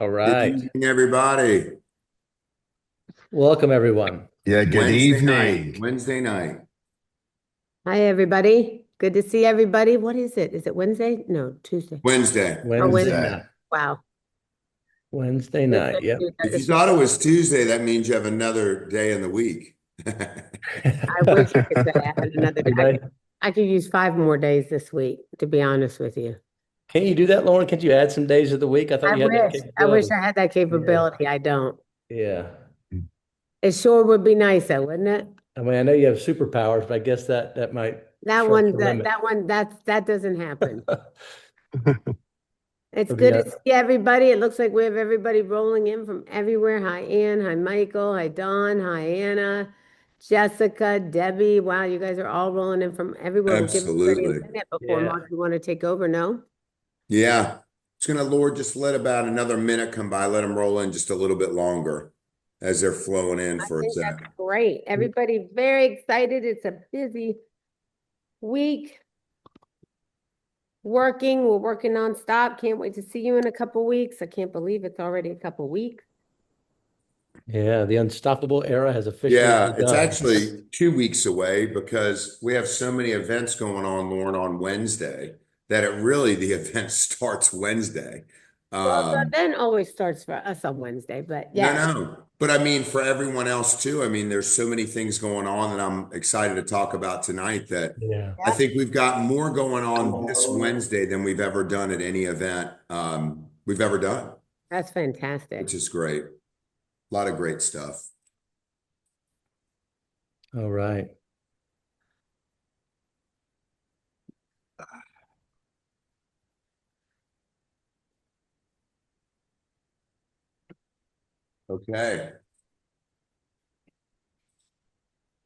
All Good right. evening, everybody. Welcome, everyone. Yeah, good Wednesday night. evening. Wednesday night. Hi, everybody. Good to see everybody. What is it? Is it Wednesday? No, Tuesday Wednesday. or Wednesday Wednesday. Wednesday. night. Wow. Wednesday We night. couldn't Yep. do that If you this thought it weekend. was Tuesday, that means you have another day in the week. I wish I could say I had another day. Everybody, I could use 5 more days this week, to be honest with you. can't you do that, Lauren? Can't you add some days of the week? I thought I you had that wish. I wish capability. I had that Yeah. capability. I don't. Yeah. It sure would be nice though, wouldn't it? I mean, I know you have superpowers, but I guess that might That stretch one, the that limit. that one, that doesn't happen. It's It'll be good to nice. see everybody. It looks like we have everybody rolling in from everywhere. Hi, Ann. Hi, Michael. Hi, Dawn. Hi, Anna. Jessica, Debbie. Wow, you guys are all rolling in from everywhere. We'll give everybody a Absolutely. minute before Yeah. Mark, you want to take over, no? Yeah. It's going to, Lord, just let about another minute come by. Let them roll in just a little bit longer as they're flowing in I for a think that's sec. great. Everybody very excited. It's a busy week. Working, we're working nonstop. Can't wait to see you in a couple weeks. I can't believe it's already a couple weeks. Yeah. The unstoppable era has officially Yeah, it's begun. actually 2 weeks away because we have so many events going on, Lauren, on Wednesday that it really, the event starts Wednesday. Well, the Um, event always starts for us on Wednesday, but No, yes. no. But I mean, for everyone else too, I mean, there's so many things going on that I'm excited to talk about tonight that Yeah. I Yep. think we've got more going on this Wednesday than we've ever done at any event we've ever done, That's fantastic. which is great. A lot of great stuff. All right. Okay.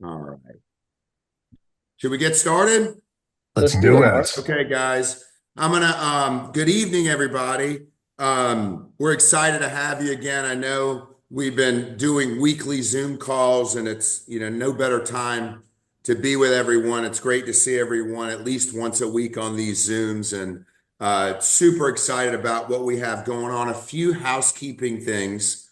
All right. Should we get started? Let's Let's do do it, it. Mark. Okay, guys. I'm gonna good evening, everybody. We're excited to have you again. I know we've been doing weekly Zoom calls, and it's, no better time to be with everyone. It's great to see everyone at least once a week on these Zooms, and super excited about what we have going on. A few housekeeping things.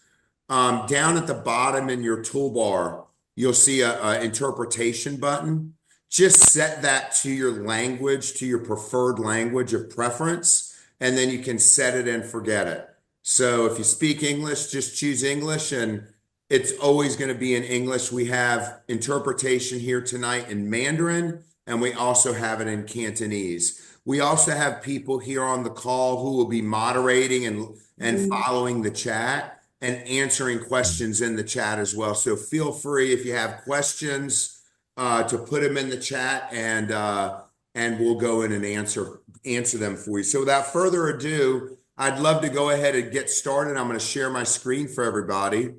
Down at the bottom in your toolbar, you'll see a interpretation button. Just set that to your language, to your preferred language of preference, and then you can set it and forget it. So if you speak English, just choose English, and it's always going to be in English. We have interpretation here tonight in Mandarin, and we also have it in Cantonese. We also have people here on the call who will be moderating and following the chat and answering questions in the chat as well. So feel free if you have questions to put them in the chat, and we'll go in and answer them for you. So without further ado, I'd love to go ahead and get started. I'm going to share my screen for everybody.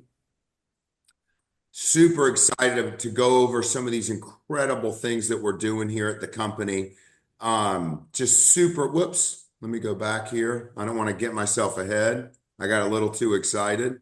Super excited to go over some of these incredible things that we're doing here at the company. Just super, whoops, let me go back here. I don't want to get myself ahead. I got a little too excited.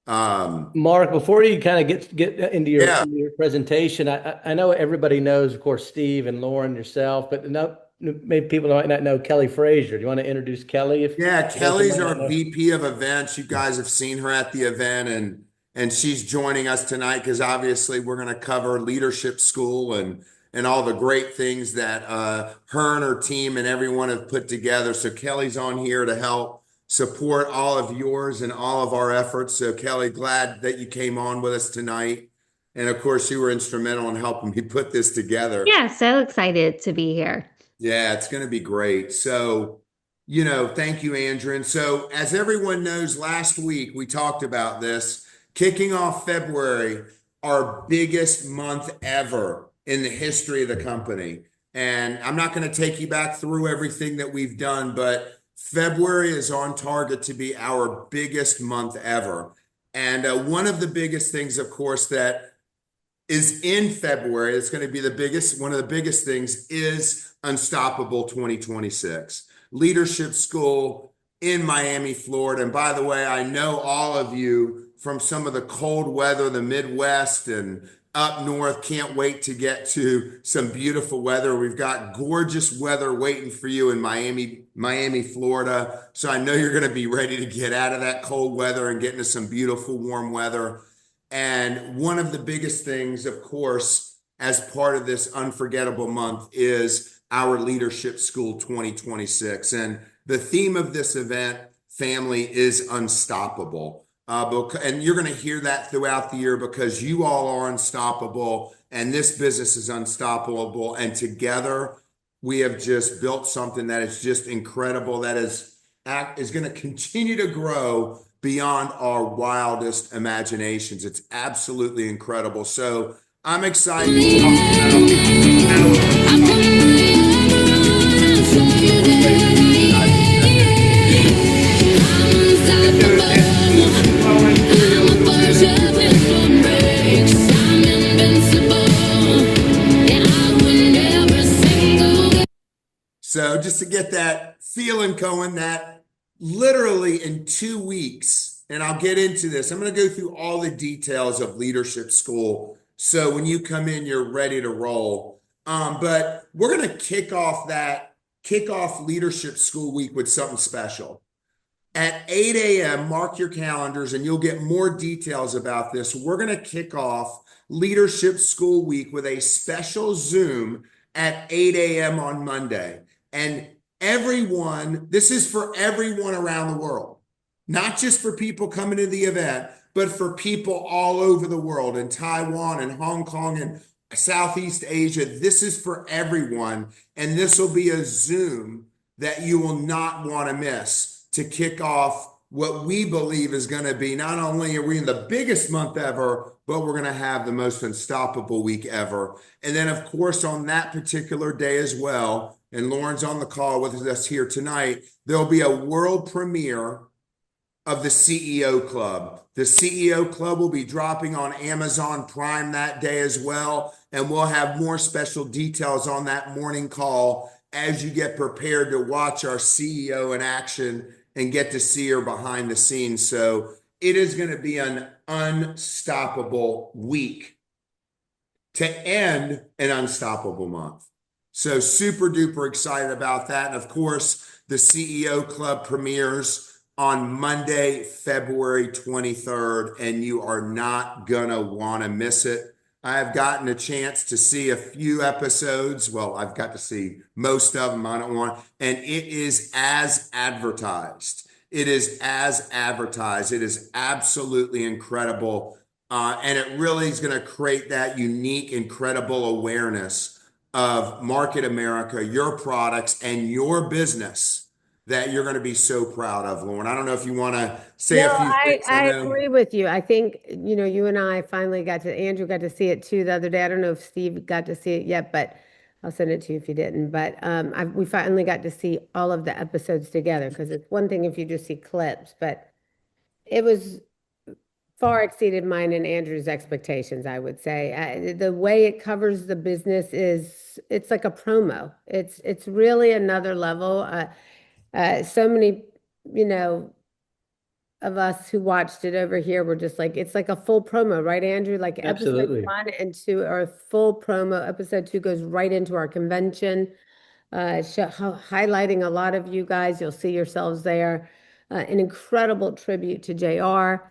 Mark, before you kind of get into your Yeah, presentation, I know everybody knows, of course, Steve and Lauren, yourself, but no, maybe people might not know Kelly Frazier. Do you want to introduce Kelly if yeah, for those who Kelly's might not our know? VP of events. You guys have seen her at the event, and she's joining us tonight because obviously we're going to cover leadership school and all the great things that her and her team and everyone have put together. So Kelly's on here to help support all of yours and all of our efforts. So Kelly, glad that you came on with us tonight. And of course, you were instrumental in helping me put this together. Yeah, so excited to be here. Yeah, it's going to be great. So, thank you, Andrew. And so, as everyone knows, last week we talked about this, kicking off February, our biggest month ever in the history of the company. And I'm not going to take you back through everything that we've done, but February is on target to be our biggest month ever. And one of the biggest things, of course, that is in February. It's going to be one of the biggest things is Unstoppable 2026 Leadership School in Miami, Florida. And by the way, I know all of you from some of the cold weather, the Midwest, and up north. Can't wait to get to some beautiful weather. We've got gorgeous weather waiting for you in Miami, Florida. So I know you're going to be ready to get out of that cold weather and get into some beautiful warm weather. And one of the biggest things, of course, as part of this unforgettable month is our Leadership School 2026. And the theme of this event, family, is unstoppable. And you're going to hear that throughout the year because you all are unstoppable and this business is unstoppable. And together we have just built something that is just incredible, that is going to continue to grow beyond our wildest imaginations. It's absolutely incredible. So I'm excited to talk about So just to get that feeling going, that literally in 2 weeks, and I'll get into this, I'm going to go through all the details of Leadership School. So when you come in, you're ready to roll. But we're going to kick off Leadership School week with something special. At 8 a.m., mark your calendars and you'll get more details about this. We're going to kick off Leadership School week with a special Zoom at 8 a.m. on Monday. And this is for everyone around the world, not just for people coming to the event, but for people all over the world, in Taiwan and Hong Kong and Southeast Asia. This is for everyone. And this will be a Zoom that you will not want to miss to kick off what we believe is going to be, not only are we in the biggest month ever, but we're going to have the most unstoppable week ever. And then, of course, on that particular day as well, and Lauren's on the call with us here tonight, there'll be a world premiere of the CEO Club. The CEO Club will be dropping on Amazon Prime that day as well. And we'll have more special details on that morning call as you get prepared to watch our CEO in action and get to see her behind the scenes. So it is going to be an unstoppable week to end an unstoppable month. So super duper excited about that. And of course, the CEO Club premieres on Monday, February 23rd, and you are not gonna wanna miss it. I have gotten a chance to see a few episodes. Well, I've got to see most of them. And it is as advertised. It is as advertised. It is absolutely incredible. And it really is gonna create that unique, incredible awareness of Market America, your products, and your business that you're going to be so proud of, Lauren. I don't know if you want to say a few things. I agree with you. I think, you and I finally Andrew got to see it too the other day. I don't know if Steve got to see it yet, but I'll send it to you if you didn't. But we finally got to see all of the episodes together, because it's one thing if you just see clips, but it was far exceeded mine and Andrew's expectations, I would say. The way it covers the business it's like a promo. It's really another level. So many, of us who watched it over here were just like, it's like a full promo, right, Andrew? Like Absolutely. episode 1 and 2 are a full promo. Episode 2 goes right into our convention, highlighting a lot of you guys. You'll see yourselves there. An incredible tribute to JR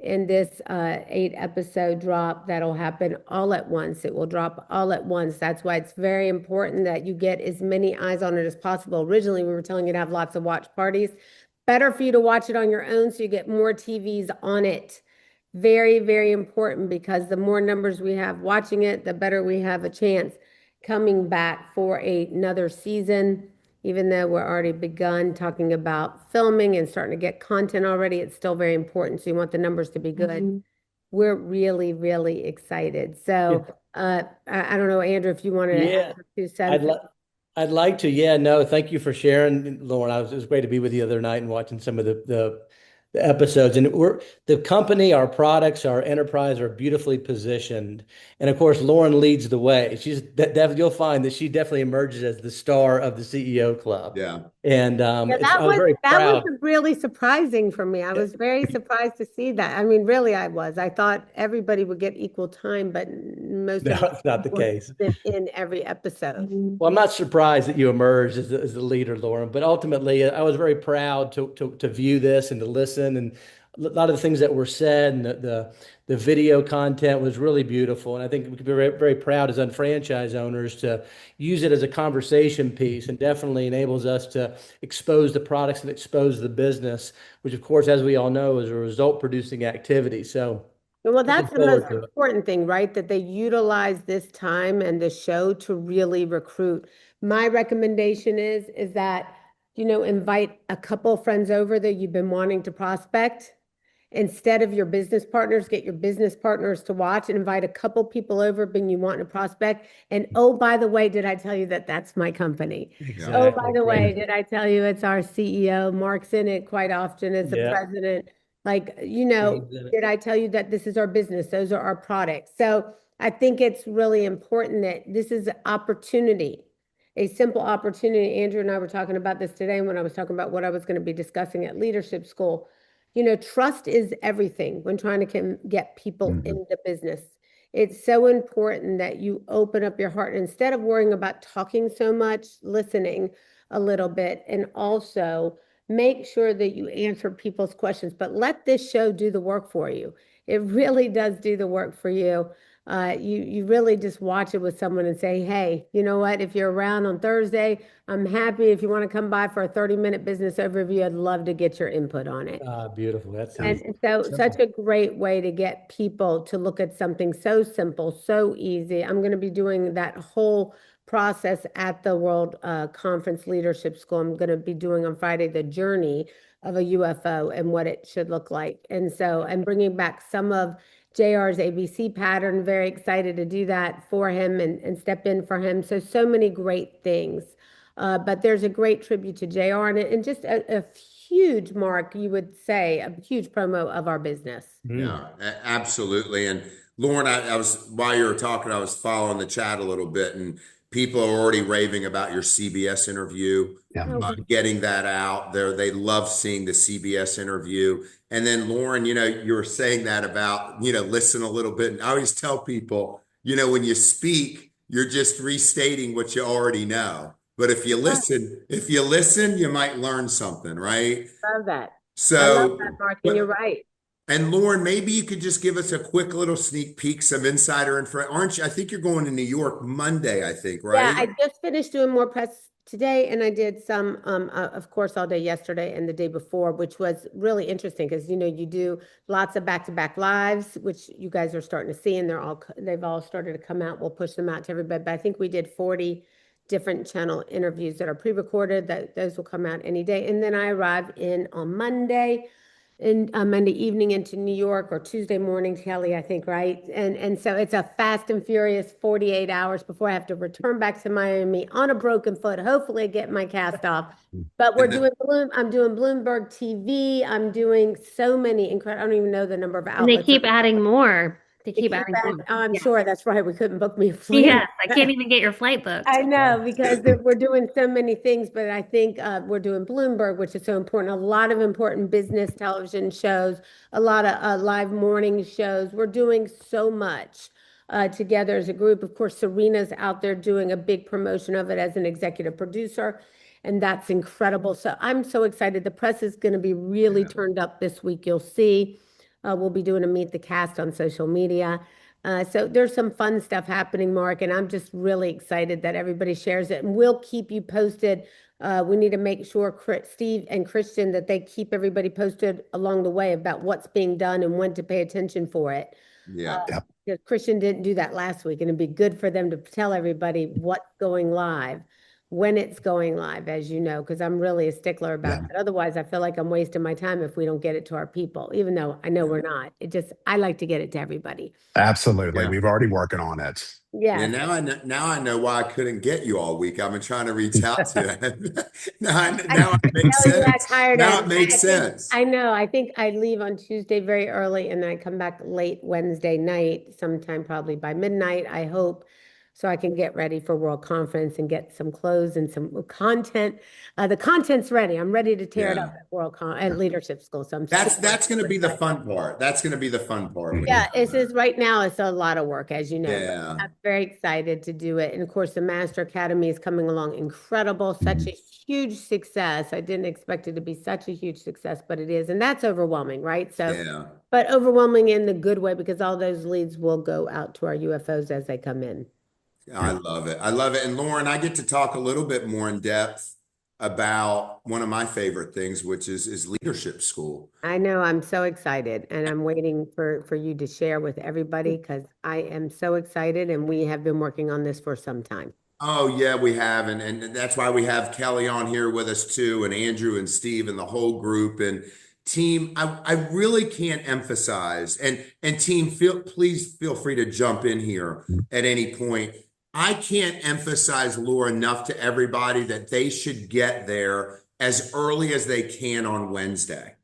in this 8-episode drop that'll happen all at once. It will drop all at once. That's why it's very important that you get as many eyes on it as possible. Originally, we were telling you to have lots of watch parties. Better for you to watch it on your own so you get more TVs on it. Very, very important, because the more numbers we have watching it, the better we have a chance coming back for another season. Even though we're already begun talking about filming and starting to get content already, it's still very important. So you want the numbers to be good. We're really, really excited. So I don't know, Andrew, if you want to add 2 cents. I'd like to. Yeah, no, thank you for sharing, Lauren. It was great to be with you the other night and watching some of the episodes. And the company, our products, our enterprise are beautifully positioned. And of course, Lauren leads the way. You'll find that she definitely emerges as the star of the CEO Club. Yeah. And Yeah, I was very that was proud. really surprising for me. I was very surprised to see that. I mean, really, I was. I thought everybody would get equal time, but most No, of us it's not the case. weren't in every episode. Well, I'm not surprised that you emerged as the leader, Lauren, but ultimately, I was very proud to view this and to listen. And a lot of the things that were said and the video content was really beautiful. And I think we could be very proud as unfranchised owners to use it as a conversation piece and definitely enables us to expose the products and expose the business, which, of course, as we all know, is a result producing activity. So Well, looking that's the most forward to it. important thing, right? That they utilize this time and the show to really recruit. My recommendation is that, invite a couple friends over that you've been wanting to prospect. Instead of your business partners, get your business partners to watch and invite a couple people over being you want to prospect. And oh, by the way, did I tell you that that's my company? Yeah. Oh, by Exactly. the way, Great. did I tell you it's our CEO? Mark's in it quite often as the Yeah. president. Like, Steve's in it. did I tell you that this is our business? Those are our products. So I think it's really important that this is an opportunity, a simple opportunity. Andrew and I were talking about this today when I was talking about what I was going to be discussing at leadership school. Trust is everything when trying to get people Mhm. into business. It's so important that you open up your heart instead of worrying about talking so much, listening a little bit, and also make sure that you answer people's questions, but let this show do the work for you. It really does do the work for you. You really just watch it with someone and say, hey, you know what? If you're around on Thursday, I'm happy. If you want to come by for a 30-minute business overview, I'd love to get your input on it. Ah, beautiful. That's Yeah. easy. And so, such Simple. a great way to get people to look at something so simple, so easy. I'm going to be doing that whole process at the World Conference Leadership School. I'm going to be doing on Friday the journey of a UFO and what it should look like. And so, I'm bringing back some of JR's ABC pattern. Very excited to do that for him and step in for him. So many great things. But there's a great tribute to JR and just a huge mark, you would say, a huge promo of our business. Mm. Yeah, absolutely. And Lauren, I was while you were talking, I was following the chat a little bit, and people are already raving about your CBS interview, Yeah. Oh, getting that out there. They love seeing the CBS interview. And then Lauren, you were saying that about, listen a little bit. And I always tell people, when you speak, you're just restating what you already know. But if you listen, you might learn something, right? love that. I love that, So, Mark, and you're but right. and Lauren, maybe you could just give us a quick little sneak peek, some insider info. Aren't you? I think you're going to New York Monday, I think, Yeah, right? I just finished doing more press today, and I did some, of course, all day yesterday and the day before, which was really interesting because you do lots of back-to-back lives, which you guys are starting to see, and they've all started to come out. We'll push them out to everybody, but I think we did 40 different channel interviews that are pre-recorded. That those will come out any day, and then I arrive in on Monday in Monday evening into New York or Tuesday morning, Kelly, I think, right? And so it's a fast and furious 48 hours before I have to return back to Miami on a broken foot, hopefully get my cast off. But And the, I'm doing Bloomberg TV. I'm doing so many incredible, I don't even know the number of And they outlets. keep adding more. They They keep keep adding that. more. Oh, I'm Yeah. sure that's right. We couldn't book me a flight. Yes, I can't even get your flight booked. I know because we're doing so many things, but I think we're doing Bloomberg, which is so important. A lot of important business television shows, a lot of live morning shows. We're doing so much together as a group. Of course, Serena's out there doing a big promotion of it as an executive producer, and that's incredible. So I'm so excited. The press is going to be really yeah, turned up this week. You'll see. We'll be doing a meet the cast on social media. So there's some fun stuff happening, Mark, and I'm just really excited that everybody shares it. And we'll keep you posted. We need to make sure Steve and Christian that they keep everybody posted along the way about what's being done and when to pay attention for it. yeah. Yep. Because Christian didn't do that last week, and it'd be good for them to tell everybody what's going live. when it's going live, as you know, because I'm really a stickler about Yeah, that. Otherwise, I feel like I'm wasting my time if we don't get it to our people, even though I know we're not. I like to get it to everybody. absolutely. Yeah. We've already working on it. Yeah, Yes. now I know why I couldn't get you all week. I've been trying to reach out to him. I Now it makes tell you, I sense. tired Now at it makes sense. I know. I think I leave on Tuesday very early and then I come back late Wednesday night, sometime probably by midnight, I hope, so I can get ready for World Conference and get some clothes and some content. The content's ready. I'm ready to tear it up Yeah. at Leadership School. So I'm That's going to super be the excited. fun part. That's going to be the fun part when you Mhm. Yeah, have it's that. just right now it's a lot of work, as you know, but Yeah. I'm very excited to do it. And of course, the Master Academy is coming along incredible, such Mhm. a huge success. I didn't expect it to be such a huge success, but it is. And that's overwhelming, right? So, Yeah. but overwhelming in the good way because all those leads will go out to our UFOs as they come in. I love it. I love it. And Lauren, I get to talk a little bit more in depth about one of my favorite things, which is leadership school. I know I'm so excited and I'm waiting for you to share with everybody because I am so excited and we have been working on this for some time. Oh yeah, we have, and that's why we have Kelly on here with us too, and Andrew and Steve and the whole group and team. I really can't emphasize and team please feel free to jump in here at any point. I can't emphasize Laura enough to everybody that they should get there as early as they can on Wednesday.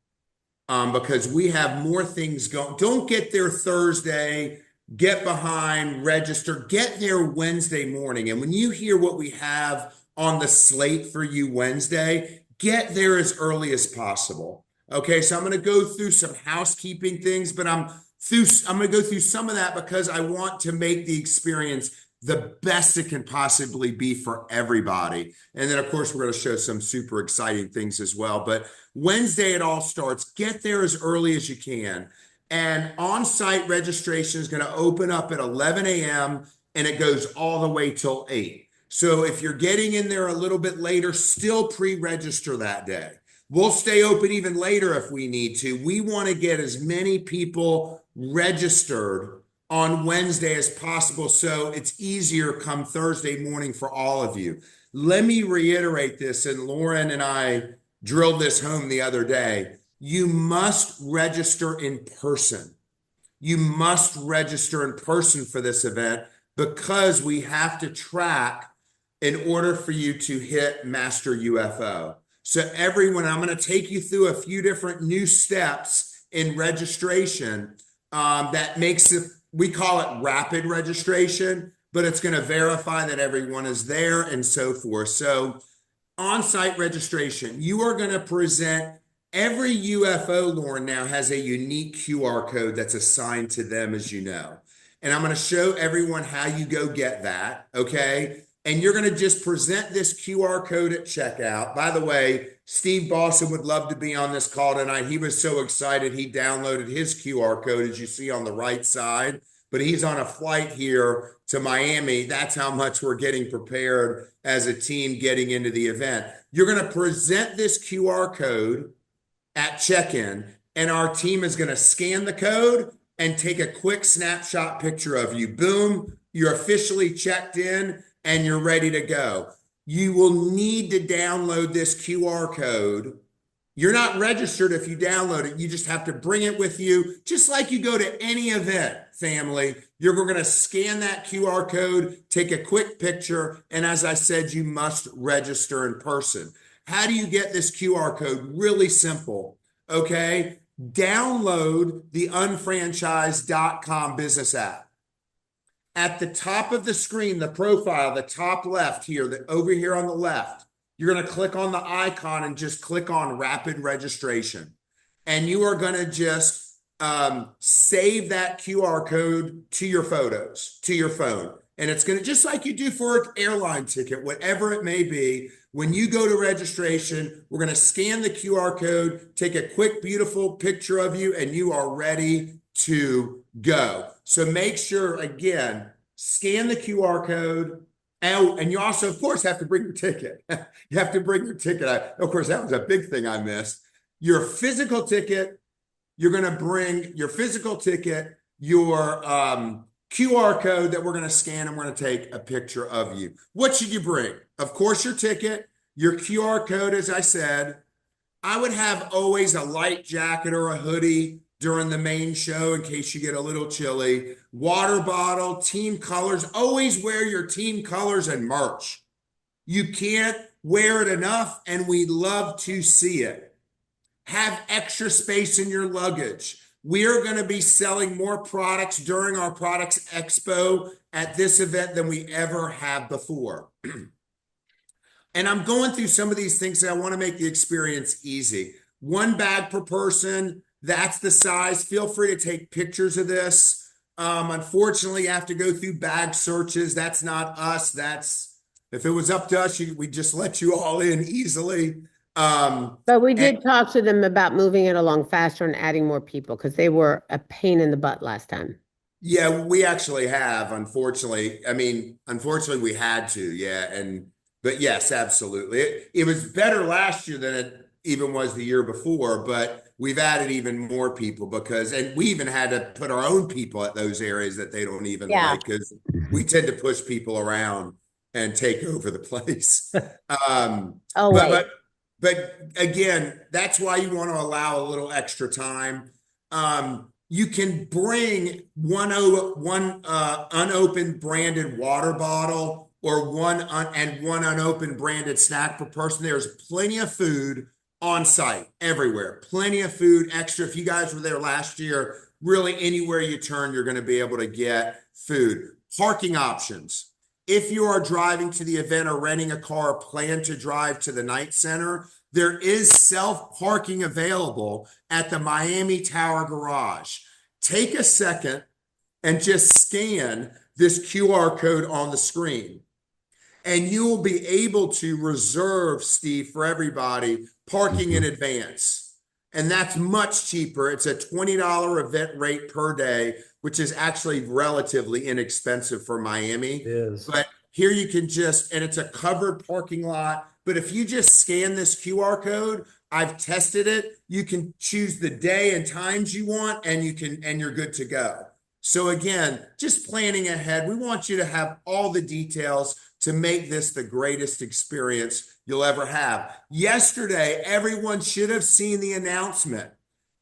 Because we have more things going. Don't get there Thursday, get behind, register, get there Wednesday morning. And when you hear what we have on the slate for you Wednesday, get there as early as possible. Okay, so I'm going to go through some housekeeping things, but I'm going to go through some of that because I want to make the experience the best it can possibly be for everybody. And then, of course, we're going to show some super exciting things as well. But Wednesday, it all starts. Get there as early as you can. And on-site registration is going to open up at 11 a.m. and it goes all the way till 8. So if you're getting in there a little bit later, still pre-register that day. We'll stay open even later if we need to. We want to get as many people registered on Wednesday as possible so it's easier come Thursday morning for all of you. Let me reiterate this, and Lauren and I drilled this home the other day. You must register in person. You must register in person for this event because we have to track in order for you to hit Master UFO. So everyone, I'm going to take you through a few different new steps in registration that makes it, we call it rapid registration, but it's going to verify that everyone is there and so forth. So on-site registration, you are going to present every UFO, Lauren, now has a unique QR code that's assigned to them, as you know. And I'm going to show everyone how you go get that, okay? And you're going to just present this QR code at checkout. By the way, Steve Boston would love to be on this call tonight. He was so excited he downloaded his QR code, as you see on the right side. But he's on a flight here to Miami. That's how much we're getting prepared as a team getting into the event. You're going to present this QR code at check-in, and our team is going to scan the code and take a quick snapshot picture of you. Boom, you're officially checked in and you're ready to go. You will need to download this QR code. You're not registered if you download it. You just have to bring it with you, just like you go to any event, family. You're going to scan that QR code, take a quick picture, and as I said, you must register in person. How do you get this QR code? Really simple, okay? Download the unfranchised.com business app. At the top of the screen, the profile, the top left here, over here on the left, you're going to click on the icon and just click on rapid registration. And you are going to just save that QR code to your photos, to your phone. And it's going to, just like you do for an airline ticket, whatever it may be, when you go to registration, we're going to scan the QR code, take a quick, beautiful picture of you, and you are ready to go. So make sure, again, scan the QR code. And you also, of course, have to bring your ticket. You have to bring your ticket. Of course, that was a big thing I missed. Your physical ticket, you're going to bring your physical ticket, your QR code that we're going to scan and we're going to take a picture of you. What should you bring? Of course, your ticket, your QR code, as I said. I would have always a light jacket or a hoodie during the main show in case you get a little chilly. Water bottle, team colors. Always wear your team colors and merch. You can't wear it enough, and we'd love to see it. Have extra space in your luggage. We're going to be selling more products during our Products Expo at this event than we ever have before. And I'm going through some of these things that I want to make the experience easy. 1 bag per person, that's the size. Feel free to take pictures of this. Unfortunately, you have to go through bag searches. That's not us. If it was up to us, we'd just let you all in easily. But we did talk to them about moving it along faster and adding more people because they were a pain in the butt last time. Yeah, we actually have, unfortunately. I mean, unfortunately, we had to, yeah. But yes, absolutely. It was better last year than it even was the year before, but we've added even more people and we even had to put our own people at those areas that they don't even like, because we tend to push people around and take over the place. But again, that's why you want to allow a little extra time. You can bring one unopened branded water bottle or one unopened branded snack per person. There's plenty of food on site everywhere. Plenty of food extra. If you guys were there last year, really anywhere you turn, you're going to be able to get food. Parking options. If you are driving to the event or renting a car or plan to drive to the night center, there is self-parking available at the Miami Tower Garage. Take a second and just scan this QR code on the screen. And you will be able to reserve, Steve, for everybody, parking in advance. And that's much cheaper. It's a $20 event rate per day, which is actually relatively inexpensive for Miami. It is. But here you can and it's a covered parking lot. But if you just scan this QR code, I've tested it. You can choose the day and times you want, and you're good to go. So again, just planning ahead. We want you to have all the details to make this the greatest experience you'll ever have. Yesterday, everyone should have seen the announcement.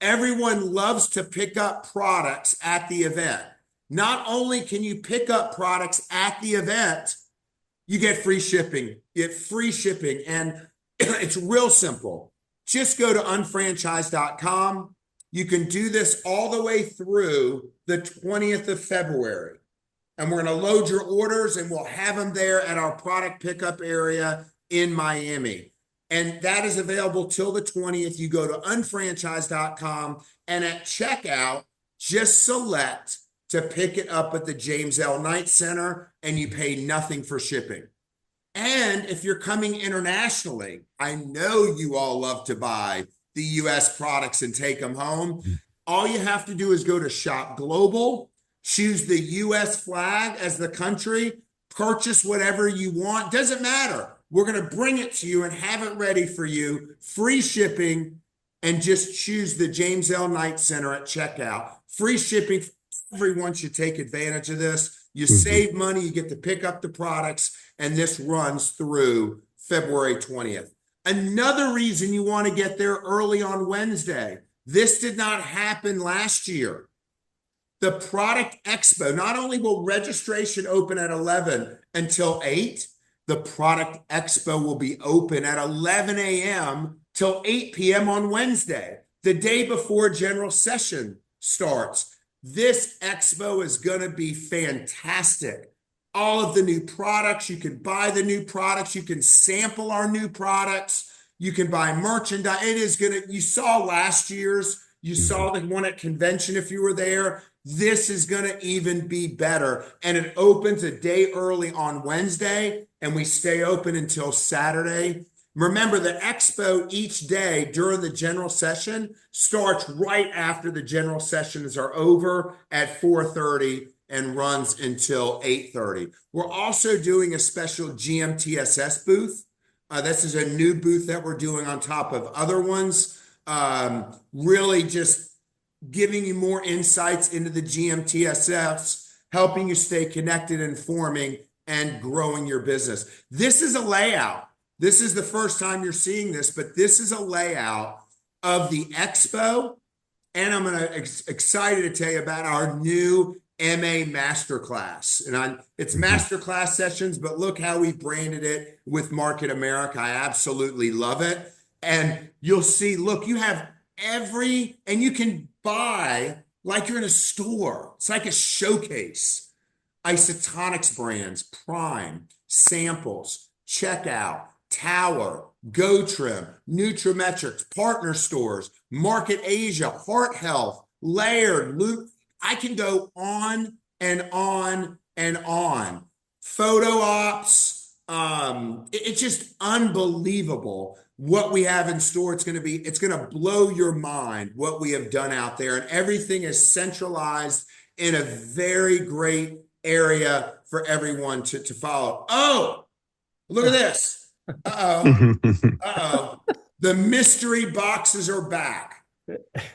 Everyone loves to pick up products at the event. Not only can you pick up products at the event, you get free shipping. You get free shipping, and it's real simple. Just go to unfranchised.com. You can do this all the way through the 20th of February. And we're going to load your orders, and we'll have them there at our product pickup area in Miami. And that is available till the 20th. You go to unfranchised.com, and at checkout, just select to pick it up at the James L. Knight Center, and you pay nothing for shipping. And if you're coming internationally, I know you all love to buy the U.S. products and take them home. All you have to do is go to Shop Global, choose the U.S. flag as the country, purchase whatever you want. Doesn't matter. We're going to bring it to you and have it ready for you. Free shipping, and just choose the James L. Knight Center at checkout. Free shipping. Everyone should take advantage of this. You save money, you get to pick up the products, and this runs through February 20th. Another reason you want to get there early on Wednesday. This did not happen last year. The Product Expo, not only will registration open at 11 until 8, the Product Expo will be open at 11 a.m. till 8 p.m. on Wednesday, the day before general session starts. This expo is going to be fantastic. All of the new products, you can buy the new products, you can sample our new products, you can buy merchandise. It is going to, you saw last year's, you saw the one at convention if you were there. This is going to even be better. And it opens a day early on Wednesday, and we stay open until Saturday. Remember, the expo each day during the general session starts right after the general sessions are over at 4:30 and runs until 8:30. We're also doing a special GMTSS booth. This is a new booth that we're doing on top of other ones. Really just giving you more insights into the GMTSS helping you stay connected, informing, and growing your business. This is a layout. This is the first time you're seeing this, but this is a layout of the expo. And I'm excited to tell you about our new MA Masterclass. And it's Masterclass sessions, but look how we branded it with Market America. I absolutely love it. And you'll see, look, you have and you can buy like you're in a store. It's like a showcase. Isotonics brands, Prime, samples, checkout, Tower, Go Trim, Nutrimetrics, partner stores, Market Asia, Heart Health, Layered, Loop. I can go on and on and on. Photo ops. It's just unbelievable what we have in store. It's going to blow your mind what we have done out there. And everything is centralized in a very great area for everyone to follow. Oh, look at this. Uh-oh. The mystery boxes are back.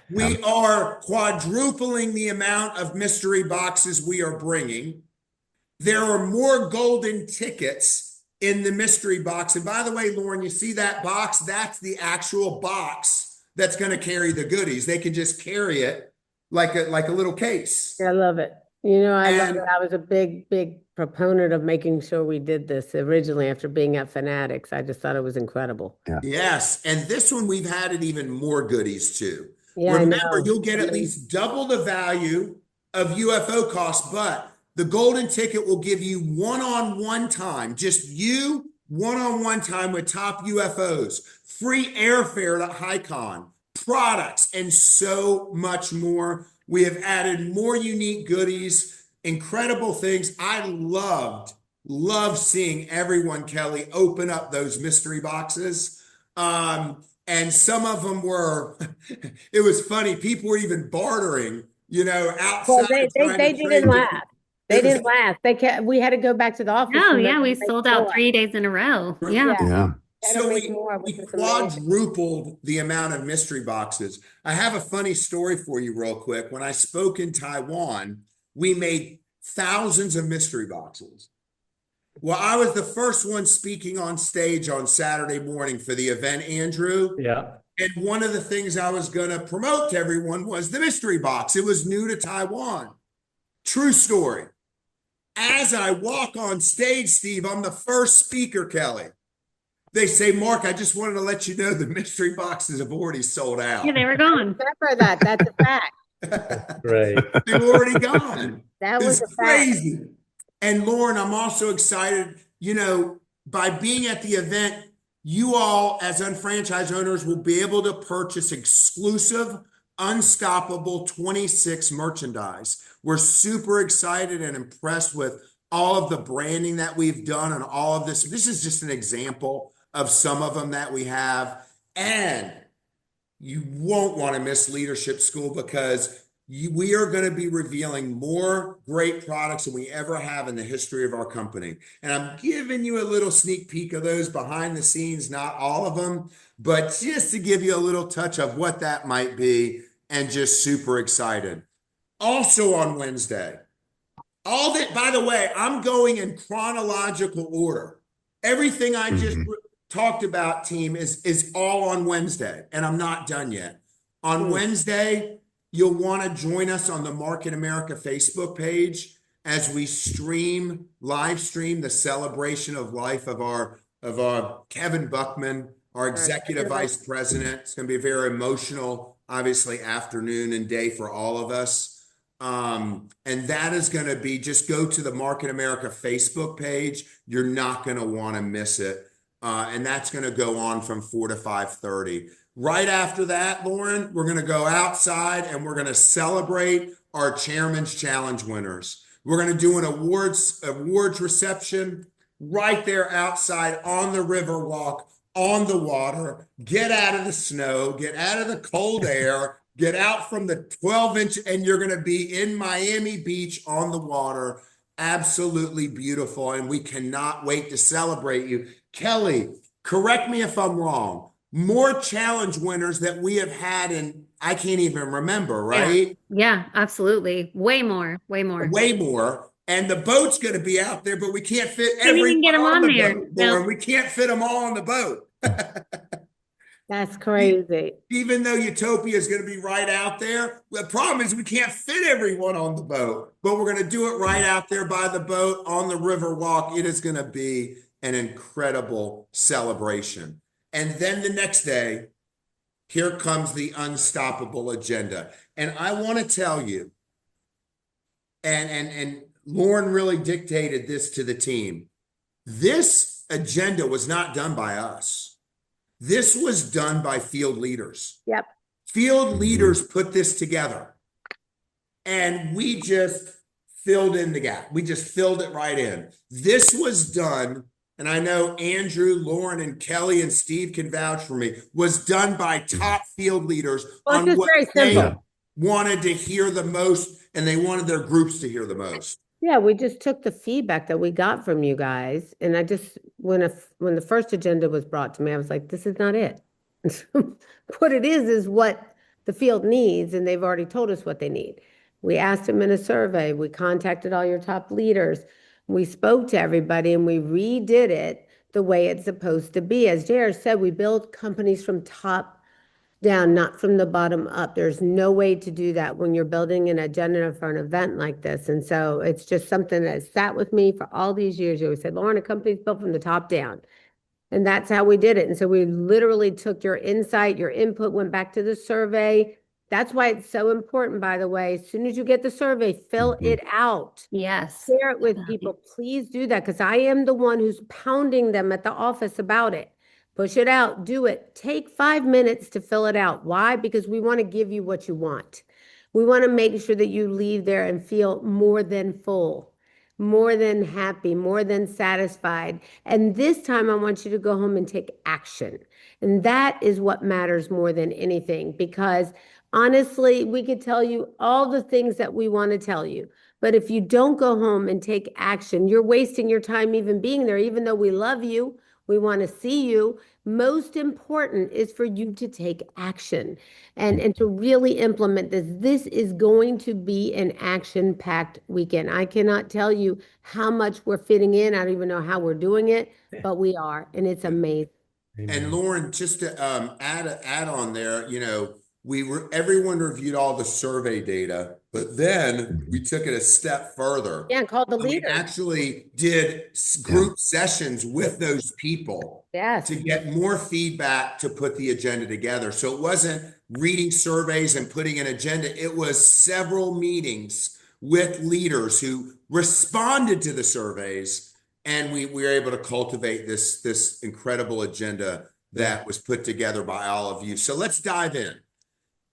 We are quadrupling the amount of mystery boxes we are bringing. There are more golden tickets in the mystery box. And by the way, Lauren, you see that box? That's the actual box that's going to carry the goodies. They can just carry it like a little case. I love it. I love it. I was a big proponent of making sure we did this originally after being at Fanatics. I just thought it was incredible. Yeah. Yes. And this one, we've added even more goodies too. Yeah, Remember, you'll get at least double the value of UFO costs, but the golden ticket will give you one-on-one time, just you one-on-one time with top UFOs, free airfare to HiCon, products, and so much more. We have added more unique goodies, incredible things. I loved seeing everyone, Kelly, open up those mystery boxes. And some of them were, it was funny. People were even bartering, outside. Well, they didn't laugh. They didn't laugh. We had to go back to the office. Oh, yeah, we sold out 3 days in a row. Yeah. Yeah. So we quadrupled the amount of mystery boxes. I have a funny story for you real quick. When I spoke in Taiwan, we made thousands of mystery boxes. Well, I was the first one speaking on stage on Saturday morning for the event, Andrew. Yeah. And one of the things I was going to promote to everyone was the mystery box. It was new to Taiwan. True story. As I walk on stage, Steve, I'm the first speaker, Kelly. They say, Mark, I just wanted to let you know the mystery boxes have already sold out. Yeah, they were gone. Remember that. That's a fact. Great. They've already gone. That was It's a fact. crazy. And Lauren, I'm also excited, by being at the event, you all as unfranchised owners will be able to purchase exclusive, unstoppable 26 merchandise. We're super excited and impressed with all of the branding that we've done and all of this. This is just an example of some of them that we have. And you won't want to miss Leadership School because we are going to be revealing more great products than we ever have in the history of our company. And I'm giving you a little sneak peek of those behind the scenes, not all of them, but just to give you a little touch of what that might be, and just super excited. Also on Wednesday, all that, by the way, I'm going in chronological order. Everything I just talked about, team, is all on Wednesday, and I'm not done yet. On Wednesday, you'll want to join us on the Market America Facebook page as we live stream the celebration of life of our Kevin Buckman, our executive vice president. It's going to be a very emotional, obviously, afternoon and day for all of us. And that is going to be, just go to the Market America Facebook page. You're not going to want to miss it. And that's going to go on from 4 to 5:30. Right after that, Lauren, we're going to go outside and we're going to celebrate our Chairman's Challenge winners. We're going to do an awards reception right there outside on the river walk, on the water. Get out of the snow, get out of the cold air, get out from the 12-inch, and you're going to be in Miami Beach on the water. Absolutely beautiful. And we cannot wait to celebrate you. Kelly, correct me if I'm wrong. More challenge winners that we have had in I can't even remember, Yeah. right? Yeah, absolutely. Way more, way more. Way more. And the boat's going to be out there, but we can't fit Can't even everyone get them on on the there. boat, No. Lauren. We can't fit them all on the boat. That's crazy. Even though Utopia is going to be right out there, the problem is we can't fit everyone on the boat, but we're going to do it right out there by the boat on the river walk. It is going to be an incredible celebration. And then the next day, here comes the unstoppable agenda. And I want to tell you, and Lauren really dictated this to the team. This agenda was not done by us. This was done by field leaders. Yep. Field leaders put this together, and we just filled in the gap. We just filled it right in. This was done, and I know Andrew, Lauren, and Kelly and Steve can vouch for me, was done by top field leaders Well, it's on just what very they simple. wanted to hear the most, and they wanted their groups to hear the most. Yeah, we just took the feedback that we got from you guys, and I just when the first agenda was brought to me, I was like, this is not it. What it is what the field needs, and they've already told us what they need. We asked them in a survey, we contacted all your top leaders, we spoke to everybody, and we redid it the way it's supposed to be. As JR said, we build companies from top down, not from the bottom up. There's no way to do that when you're building an agenda for an event like this. And so it's just something that sat with me for all these years. You always said, Lauren, a company's built from the top down. And that's how we did it. And so we literally took your insight, your input, went back to the survey. That's why it's so important, by the way. As soon as you get the survey, fill it out. Yes. Share it with Definitely. people. Please do that, because I am the one who's pounding them at the office about it. Push it out, do it. Take 5 minutes to fill it out. Why? Because we want to give you what you want. We want to make sure that you leave there and feel more than full, more than happy, more than satisfied. And this time I want you to go home and take action. And that is what matters more than anything, because honestly, we could tell you all the things that we want to tell you. But if you don't go home and take action, you're wasting your time even being there, even though we love you. We want to see you. Most important is for you to take action and to really implement this. This is going to be an action-packed weekend. I cannot tell you how much we're fitting in. I don't even know how we're doing it, but we are, and it's amazing. And Lauren, just to add on there, everyone reviewed all the survey data, but then we took it a step further. Yeah, and called the We leaders. actually did group sessions with those people Yes. to get more feedback to put the agenda together. So it wasn't reading surveys and putting an agenda. It was several meetings with leaders who responded to the surveys, and we were able to cultivate this incredible agenda that was put together by all of you. So let's dive in.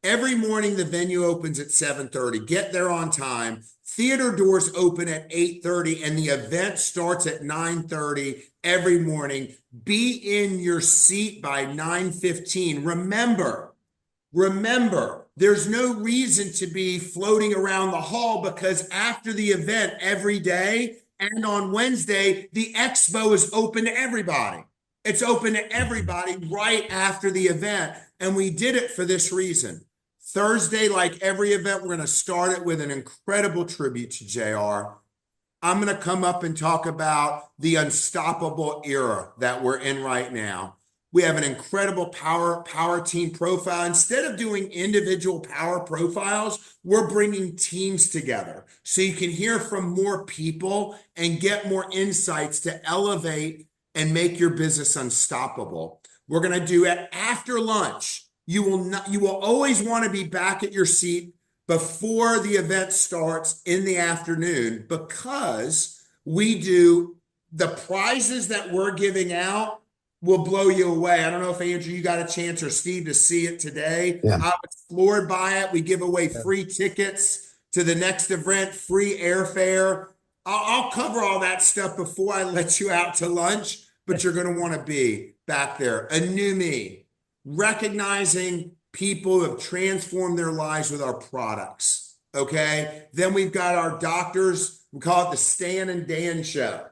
Every morning, the venue opens at 7:30. Get there on time. Theater doors open at 8:30, and the event starts at 9:30 every morning. Be in your seat by 9:15. Remember, there's no reason to be floating around the hall, because after the event every day and on Wednesday, the expo is open to everybody. It's open to everybody right after the event. And we did it for this reason. Thursday, like every event, we're going to start it with an incredible tribute to JR. I'm going to come up and talk about the unstoppable era that we're in right now. We have an incredible power team profile. Instead of doing individual power profiles, we're bringing teams together so you can hear from more people and get more insights to elevate and make your business unstoppable. We're going to do it after lunch. You will always want to be back at your seat before the event starts in the afternoon, because we do the prizes that we're giving out will blow you away. I don't know if Andrew, you got a chance, or Steve, to see it today. Yeah. I was floored by it. We give away free tickets to the next event, free airfare. I'll cover all that stuff before I let you out to lunch, but you're going to want to be back there. A new me. Recognizing people who have transformed their lives with our products, okay? Then we've got our doctors. We call it the Stan and Dan Show.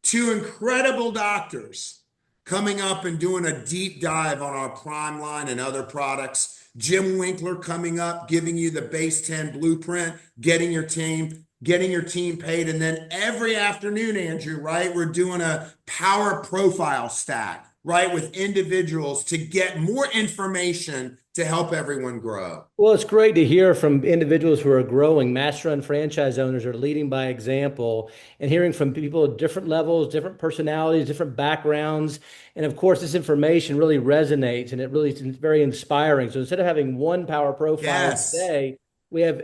2 incredible doctors coming up and doing a deep dive on our Prime line and other products. Jim Winkler coming up, giving you the base 10 blueprint, getting your team paid. And then every afternoon, Andrew, right, we're doing a power profile stack, right, with individuals to get more information to help everyone grow. Well, it's great to hear from individuals who are growing. Master-run franchise owners are leading by example and hearing from people at different levels, different personalities, different backgrounds. And of course, this information really resonates and it really is very inspiring. So instead of having one power profile each Yes. day, we have,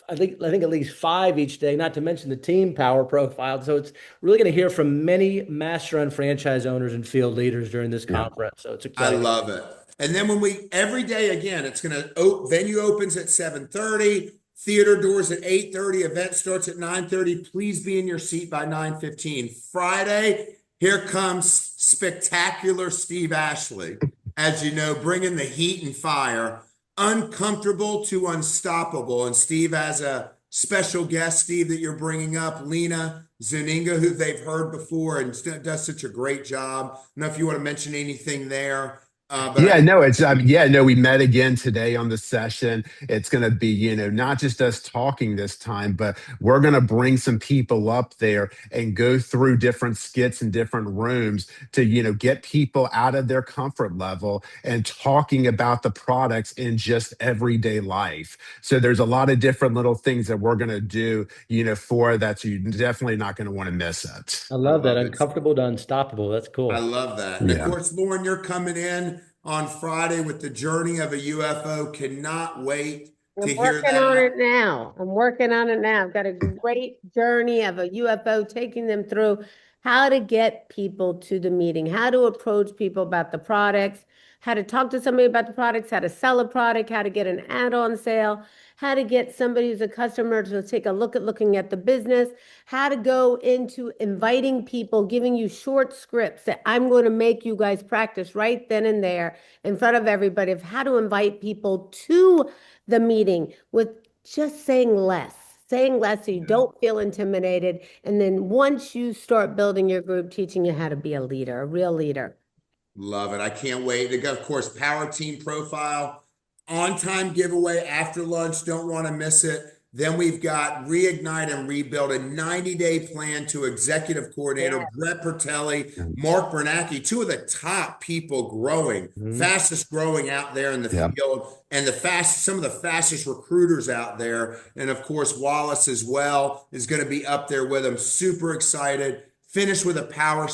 I think at least five each day, not to mention the team power profile. So it's really going to hear from many master-run franchise owners and field leaders during this Yeah. conference. So it's I exciting. love it. And then every day again, it's venue opens at 7:30, theater doors at 8:30, event starts at 9:30. Please be in your seat by 9:15. Friday, here comes spectacular Steve Ashley, as you know, bringing the heat and fire, uncomfortable to unstoppable. And Steve has a special guest, Steve, that you're bringing up, Lena Zuninga, who they've heard before and does such a great job. I don't know if you want to mention anything there. But I Yeah, think no, it's yeah, no, we met again today on the session. It's going to be, not just us talking this time, but we're going to bring some people up there and go through different skits in different rooms to, get people out of their comfort level and talking about the products in just everyday life. So there's a lot of different little things that we're going to do, for that. So you're definitely not going to want to miss it. I I love that. love it. Uncomfortable to unstoppable. That's I cool. love that. And of Yeah. course, Lauren, you're coming in on Friday with the journey of a UFO. Cannot wait to I'm hear working on that. it now. I'm working on it now. I've got a great journey of a UFO, taking them through how to get people to the meeting, how to approach people about the products, how to talk to somebody about the products, how to sell a product, how to get an add-on sale, how to get somebody who's a customer to take a look at looking at the business, how to go into inviting people, giving you short scripts that I'm going to make you guys practice right then and there in front of everybody of how to invite people to the meeting with just saying less so you don't feel intimidated. And then once you start building your group, teaching you how to be a leader, a real leader. Love it. I can't wait. Of course, Power Team Profile, on time giveaway after lunch. Don't want to miss it. Then we've got Reignite and Rebuild, a 90-day plan to Executive Coordinator Yeah. Brett Pertelli, Mark Bernanke, two of the top people growing, Mhm. fastest growing out there in the Yeah. field, and some of the fastest recruiters out there. And of course, Wallace as well is going to be up there with them. Super excited. Finish with a power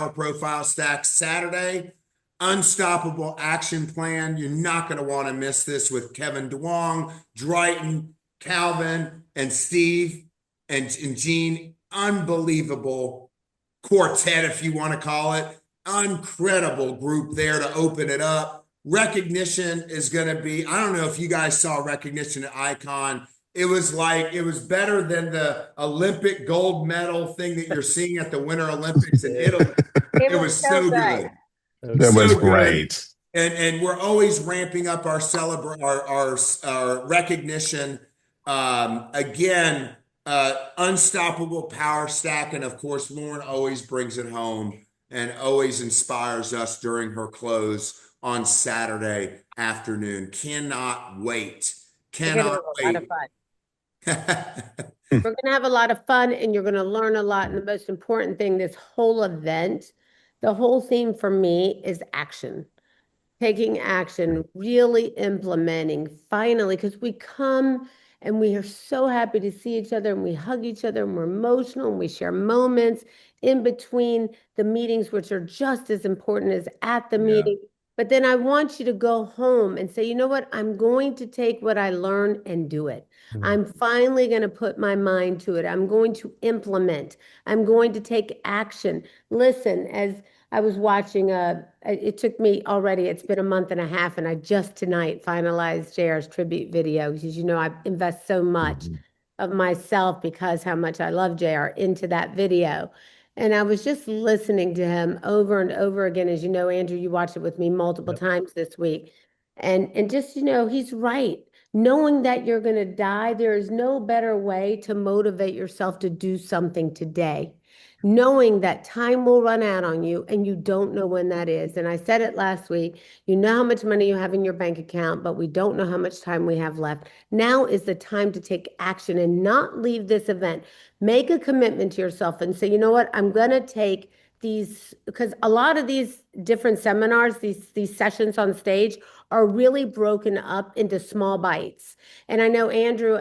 profile stack Saturday. Unstoppable action plan. You're not going to want to miss this with Kevin DeWong, Drayton, Calvin, and Steve and Gene. Unbelievable quartet, if you want to call it. Incredible group there to open it up. Recognition is going to be, I don't know if you guys saw recognition at Icon. It was better than the Olympic gold medal thing that you're seeing at the Winter Olympics in Italy. It It was was so so good. good. That was So good. great. And we're always ramping up our recognition. Again, unstoppable power stack. And of course, Lauren always brings it home and always inspires us during her close on Saturday afternoon. Cannot wait. We're gonna Cannot have a lot of wait. fun. We're gonna have a lot of fun and you're gonna learn a lot. And the most important thing, this whole event, the whole theme for me is action. Taking action, really implementing finally, because we come and we are so happy to see each other and we hug each other and we're emotional and we share moments in between the meetings, which are just as important as at the Yeah. meeting. But then I want you to go home and say, you know what? I'm going to take what I learned and do it. I'm finally going to put my mind to it. I'm going to implement. I'm going to take action. Listen, as I was watching it took me already, it's been a month and a half, and I just tonight finalized JR's tribute video because I invest so much Mhm. of myself because how much I love JR into that video. And I was just listening to him over and over again. As you know, Andrew, you watched it with me multiple Yep. times this week. And just, he's right. Knowing that you're going to die, there is no better way to motivate yourself to do something today knowing that time will run out on you and you don't know when that is. And I said it last week, you know how much money you have in your bank account, but we don't know how much time we have left. Now is the time to take action and not leave this event. Make a commitment to yourself and say, you know what, I'm going to take these, because a lot of these different seminars, these sessions on stage are really broken up into small bites. And I know Andrew,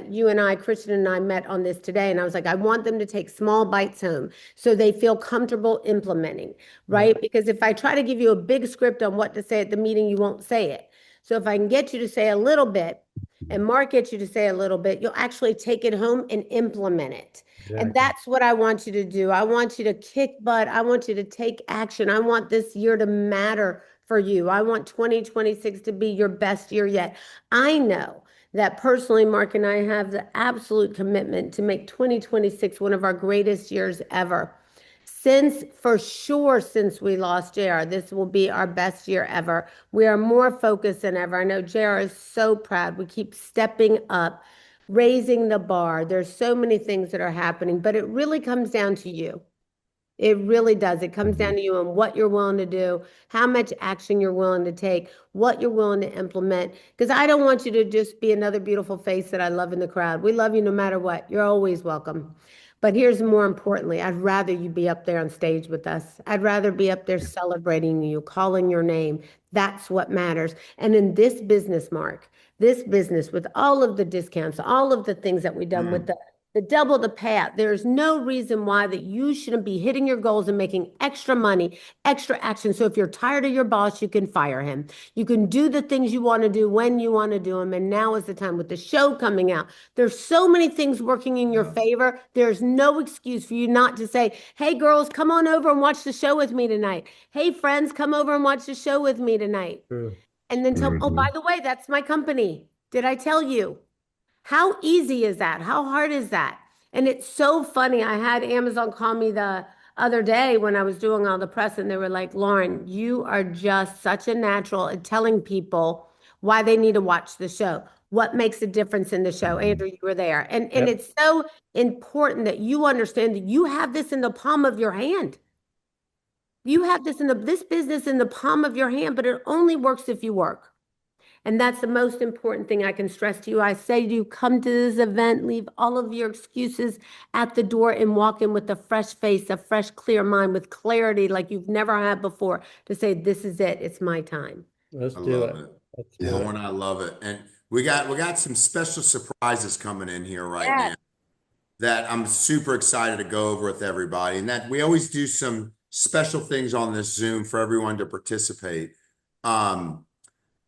you and I, Christian and I met on this today, and I was like, I want them to take small bites home so they feel comfortable implementing, right? Because if I try to give you a big script on what to say at the meeting, you won't say it. So if I can get you to say a little bit, and Mark gets you to say a little bit, you'll actually take it home and implement it. And that's what I want you to do. I want you to kick butt. I want you to take action. I want this year to matter for you. I want 2026 to be your best year yet. I know that personally, Mark and I have the absolute commitment to make 2026 one of our greatest years ever. For sure, since we lost JR, this will be our best year ever. We are more focused than ever. I know JR is so proud. We keep stepping up, raising the bar. There's so many things that are happening, but it really comes down to you. It really does. It comes down to you and what you're willing to do, how much action you're willing to take, what you're willing to implement. Because I don't want you to just be another beautiful face that I love in the crowd. We love you no matter what. You're always welcome. But here's more importantly, I'd rather you be up there on stage with us. I'd rather be up there celebrating you, calling your name. That's what matters. And in this business, Mark, this business with all of the discounts, all of the things that we've done with the double the payout. There's no reason why that you shouldn't be hitting your goals and making extra money, extra action. So if you're tired of your boss, you can fire him. You can do the things you want to do when you want to do them. And now is the time with the show coming out. There's so many things working in your favor. There's no excuse for you not to say, hey, girls, come on over and watch the show with me tonight. Hey, friends, come over and watch the show with me tonight. True. And then tell, oh, by the way, that's my company. Did I tell you? How easy is that? How hard is that? And it's so funny. I had Amazon call me the other day when I was doing all the press, and they were like, Lauren, you are just such a natural at telling people why they need to watch the show. What makes a difference in the show? Andrew, you were there. And it's so important that you understand that you have this in the palm of your hand. You have this business in the palm of your hand, but it only works if you work. And that's the most important thing I can stress to you. I say to you, come to this event, leave all of your excuses at the door and walk in with a fresh face, a fresh, clear mind with clarity like you've never had before to say, this is it. It's my time. Let's I do love it. it. Let's do it. Lauren, I love it. And we got some special surprises coming in here right now that I'm super excited to go over with everybody. And that we always do some special things on this Zoom for everyone to participate.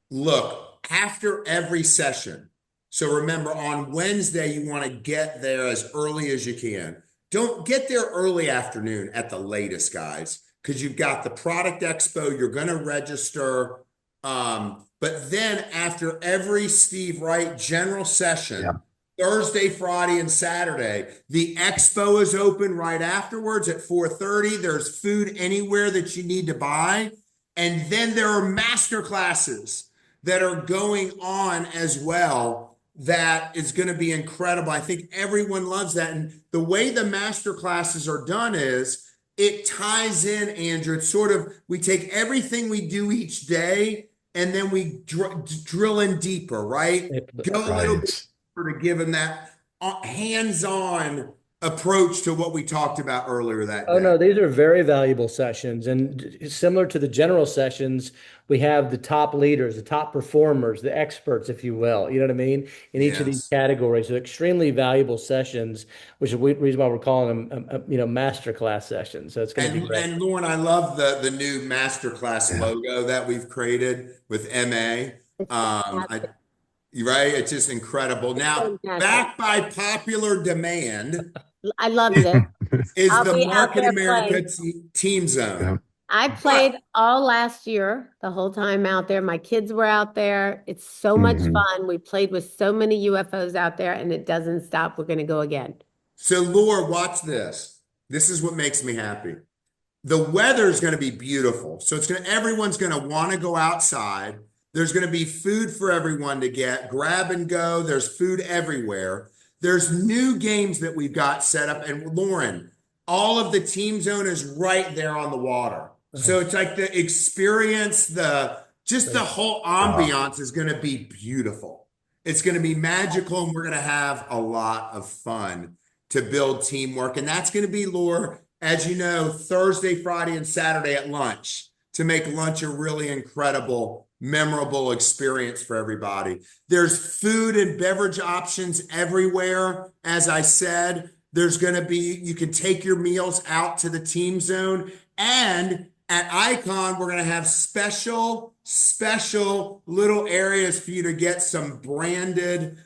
Look, after every session, so remember on Wednesday, you want to get there as early as you can. Don't get there early afternoon at the latest, guys, because you've got the product expo, you're going to register. But then after every Steve Wright general session, Thursday, Friday, and Saturday, the expo is open right afterwards at 4:30. There's food anywhere that you need to buy. And then there are master classes that are going on as well. That is going to be incredible. I think everyone loves that. And the way the master classes are done is it ties in, Andrew. It's sort of, we take everything we do each day and then we drill in deeper, right? Go a little bit deeper to give them that hands-on approach to what we talked about earlier that day. Oh, no, these are very valuable sessions. And similar to the general sessions, we have the top leaders, the top performers, the experts, if you will, you know what I mean, in each of these categories. So extremely valuable sessions, which is the reason why we're calling them, masterclass sessions. So it's going to be great. And Lauren, I love the new masterclass logo that we've created with MA. Right? It's just incredible. Now, back by popular demand, I loved it. Is I'll the be out Market there America playing. Team Zone. I played all last year, the whole time out there. My kids were out there. It's so much fun. We played with so many UFOs out there, and it doesn't stop. We're going to go again. So, Laura, watch this. This is what makes me happy. The weather is going to be beautiful. So everyone's going to want to go outside. There's going to be food for everyone to get, grab and go. There's food everywhere. There's new games that we've got set up. And Lauren, all of the team zone is right there on the water. So it's like the experience, just the whole ambiance is going to be beautiful. It's going to be magical, and we're going to have a lot of fun to build teamwork. And that's going to be, Laura, as you know, Thursday, Friday, and Saturday at lunch, to make lunch a really incredible, memorable experience for everybody. There's food and beverage options everywhere. As I said, there's going to be, you can take your meals out to the team zone. And at Icon, we're going to have special little areas for you to get some branded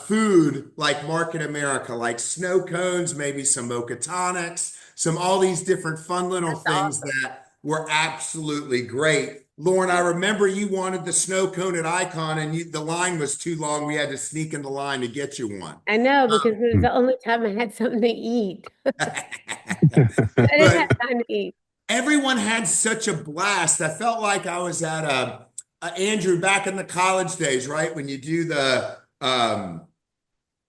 food like Market America, like snow cones, maybe some mocha tonics, all these different fun little things that were absolutely great. Lauren, I remember you wanted the snow cone at Icon, and the line was too long. We had to sneak in the line to get you one. I know, because it was the only time I had something to eat. I didn't have But time to eat. everyone had such a blast. I felt like I was at Andrew back in the college days, right? When you do the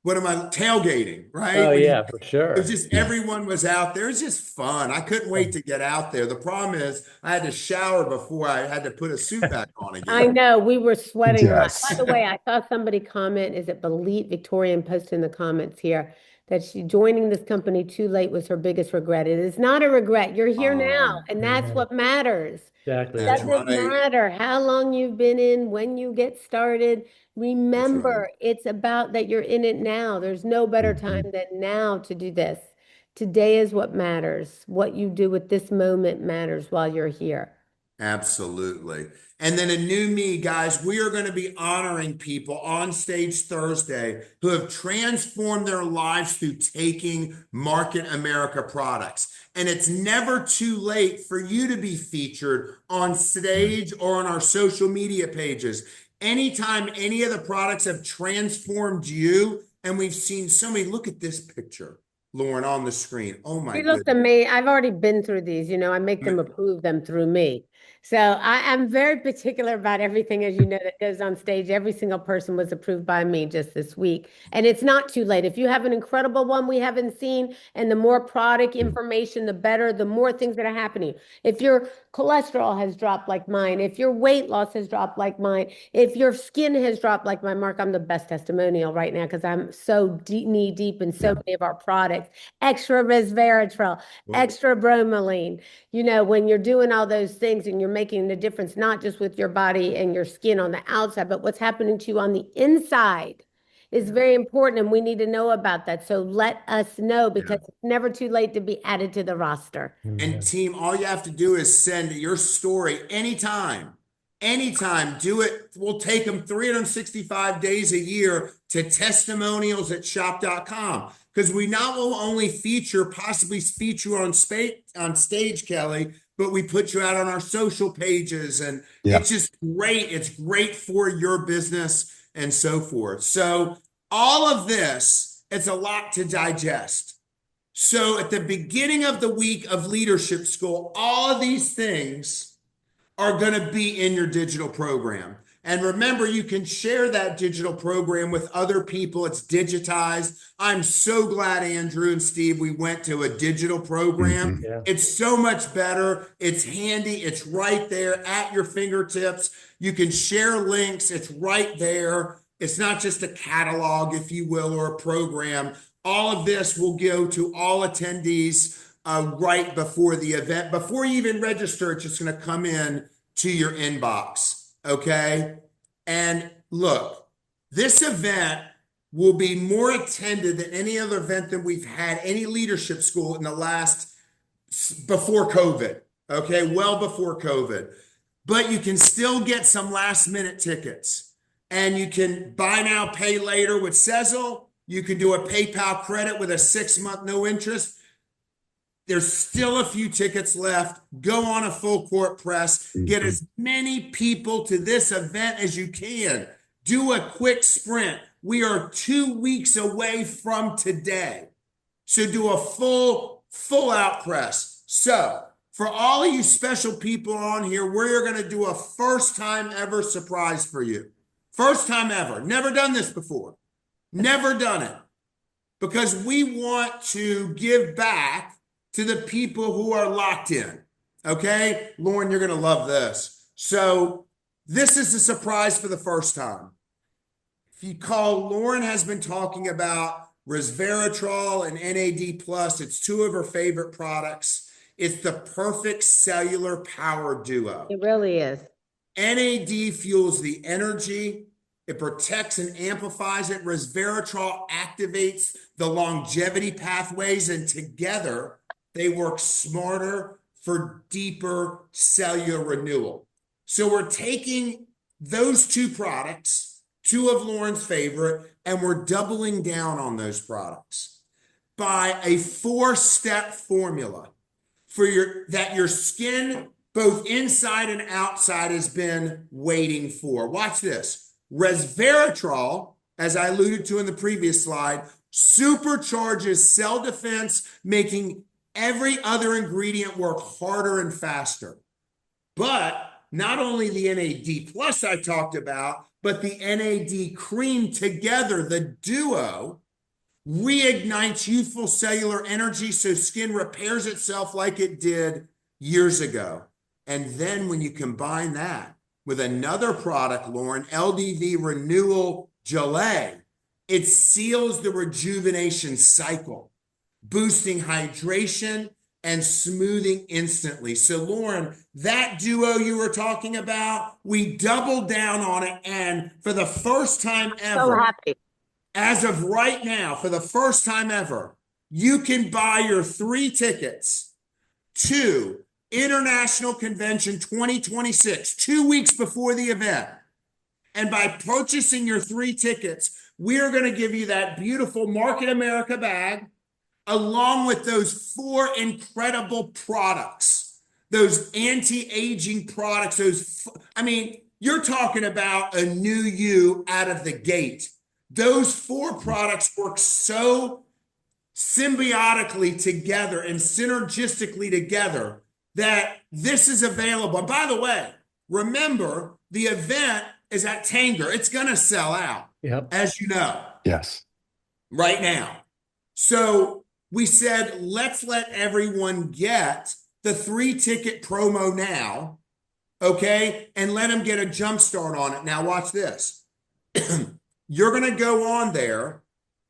tailgating, right? Oh, When yeah, for it sure. was just everyone was out there. It was just fun. I couldn't wait to get out there. The problem is I had to shower before I had to put a suit back on I again. know, we were sweating a lot. By Yes. the way, I saw somebody comment, is it Belit Victorian posted in the comments here that she joining this company too late was her biggest regret. It is not a regret. You're here now, and that's Amen. what matters. Exactly That's right. Doesn't right. matter how long you've been in, when you get started. That's right. Remember, it's about that you're in it now. There's no better time Mhm. than now to do this. Today is what matters. What you do with this moment matters while you're here. Absolutely. And then a new me, guys, we are going to be honoring people on stage Thursday who have transformed their lives through taking Market America products. And it's never too late for you to be featured on stage or on our social media pages. Anytime any of the products have transformed you, and we've seen so many, look at this picture, Lauren, on the screen. Oh my They look goodness. amazing. I've already been through these, I make them approve them through me. So I'm very particular about everything, as you know, that goes on stage. Every single person was approved by me just this week. And it's not too late. If you have an incredible one we haven't seen, and the more product information, the better, the more things that are happening. If your cholesterol has dropped like mine, if your weight loss has dropped like mine, if your skin has dropped like mine, Mark, I'm the best testimonial right now because I'm so deep, knee deep in so many of our products. Extra resveratrol, Well, extra bromelain. When you're doing all those things and you're making the difference, not just with your body and your skin on the outside, but what's happening to you on the inside is yeah, very important. And we need to know about that. So let us know, yeah. because it's never too late to be added to the roster. And Amen. team, all you have to do is send your story anytime. Anytime. Do it. We'll take them 365 days a year to testimonials at shop.com. Because we not will only possibly feature on stage, Kelly, but we put you out on our social pages. And Yeah. it's just great. It's great for your business and so forth. So all of this, it's a lot to digest. So at the beginning of the week of leadership school, all of these things are going to be in your digital program. And remember, you can share that digital program with other people. It's digitized. I'm so glad, Andrew and Steve, we went to a digital program. Mhm. Yeah. It's so much better. It's handy. It's right there at your fingertips. You can share links. It's right there. It's not just a catalog, if you will, or a program. All of this will go to all attendees right before the event. Before you even register, it's just going to come in to your inbox. Okay. And look, this event will be more attended than any other event that we've had, any leadership school in the before COVID. Okay. Well before COVID. But you can still get some last minute tickets, and you can buy now, pay later with Sezzle. You can do a PayPal credit with a 6-month no interest. There's still a few tickets left. Go on a full court press. Get Mhm. as many people to this event as you can. Do a quick sprint. We are 2 weeks away from today. So do a full out press. So for all of you special people on here, we're going to do a first time ever surprise for you. First time ever. Never done this before. Never done it. Because we want to give back to the people who are locked in. Okay, Lauren, you're going to love this. So, this is a surprise for the first time. If you call, Lauren has been talking about resveratrol and NAD plus. It's two of her favorite products. It's the perfect cellular power duo. It really is. NAD fuels the energy. It protects and amplifies it. Resveratrol activates the longevity pathways, and together they work smarter for deeper cellular renewal. So we're taking those two products, two of Lauren's favorite, and we're doubling down on those products by a 4-step formula for your skin, both inside and outside, has been waiting for. Watch this. Resveratrol, as I alluded to in the previous slide, supercharges cell defense, making every other ingredient work harder and faster. But not only the NAD plus I talked about, but the NAD cream together, the duo, reignites youthful cellular energy so skin repairs itself like it did years ago. And then when you combine that with another product, Lauren, LDV Renewal Gelée, it seals the rejuvenation cycle, boosting hydration and smoothing instantly. So, Lauren, that duo you were talking about, we doubled down on it. And for the first time ever, So happy. as of right now, for the first time ever, you can buy your 3 tickets to International Convention 2026, 2 weeks before the event. And by purchasing your 3 tickets, we are going to give you that beautiful Market America bag, along with those 4 incredible products, those anti-aging products. You're talking about a new you out of the gate. Those 4 products work so symbiotically together and synergistically together that this is available. And by the way, remember, the event is at Tanger. It's going to sell out, as you know. Yes. Right now. So we said, let's let everyone get the 3-ticket promo now, okay? And let them get a jump start on it. Now watch this. You're going to go on there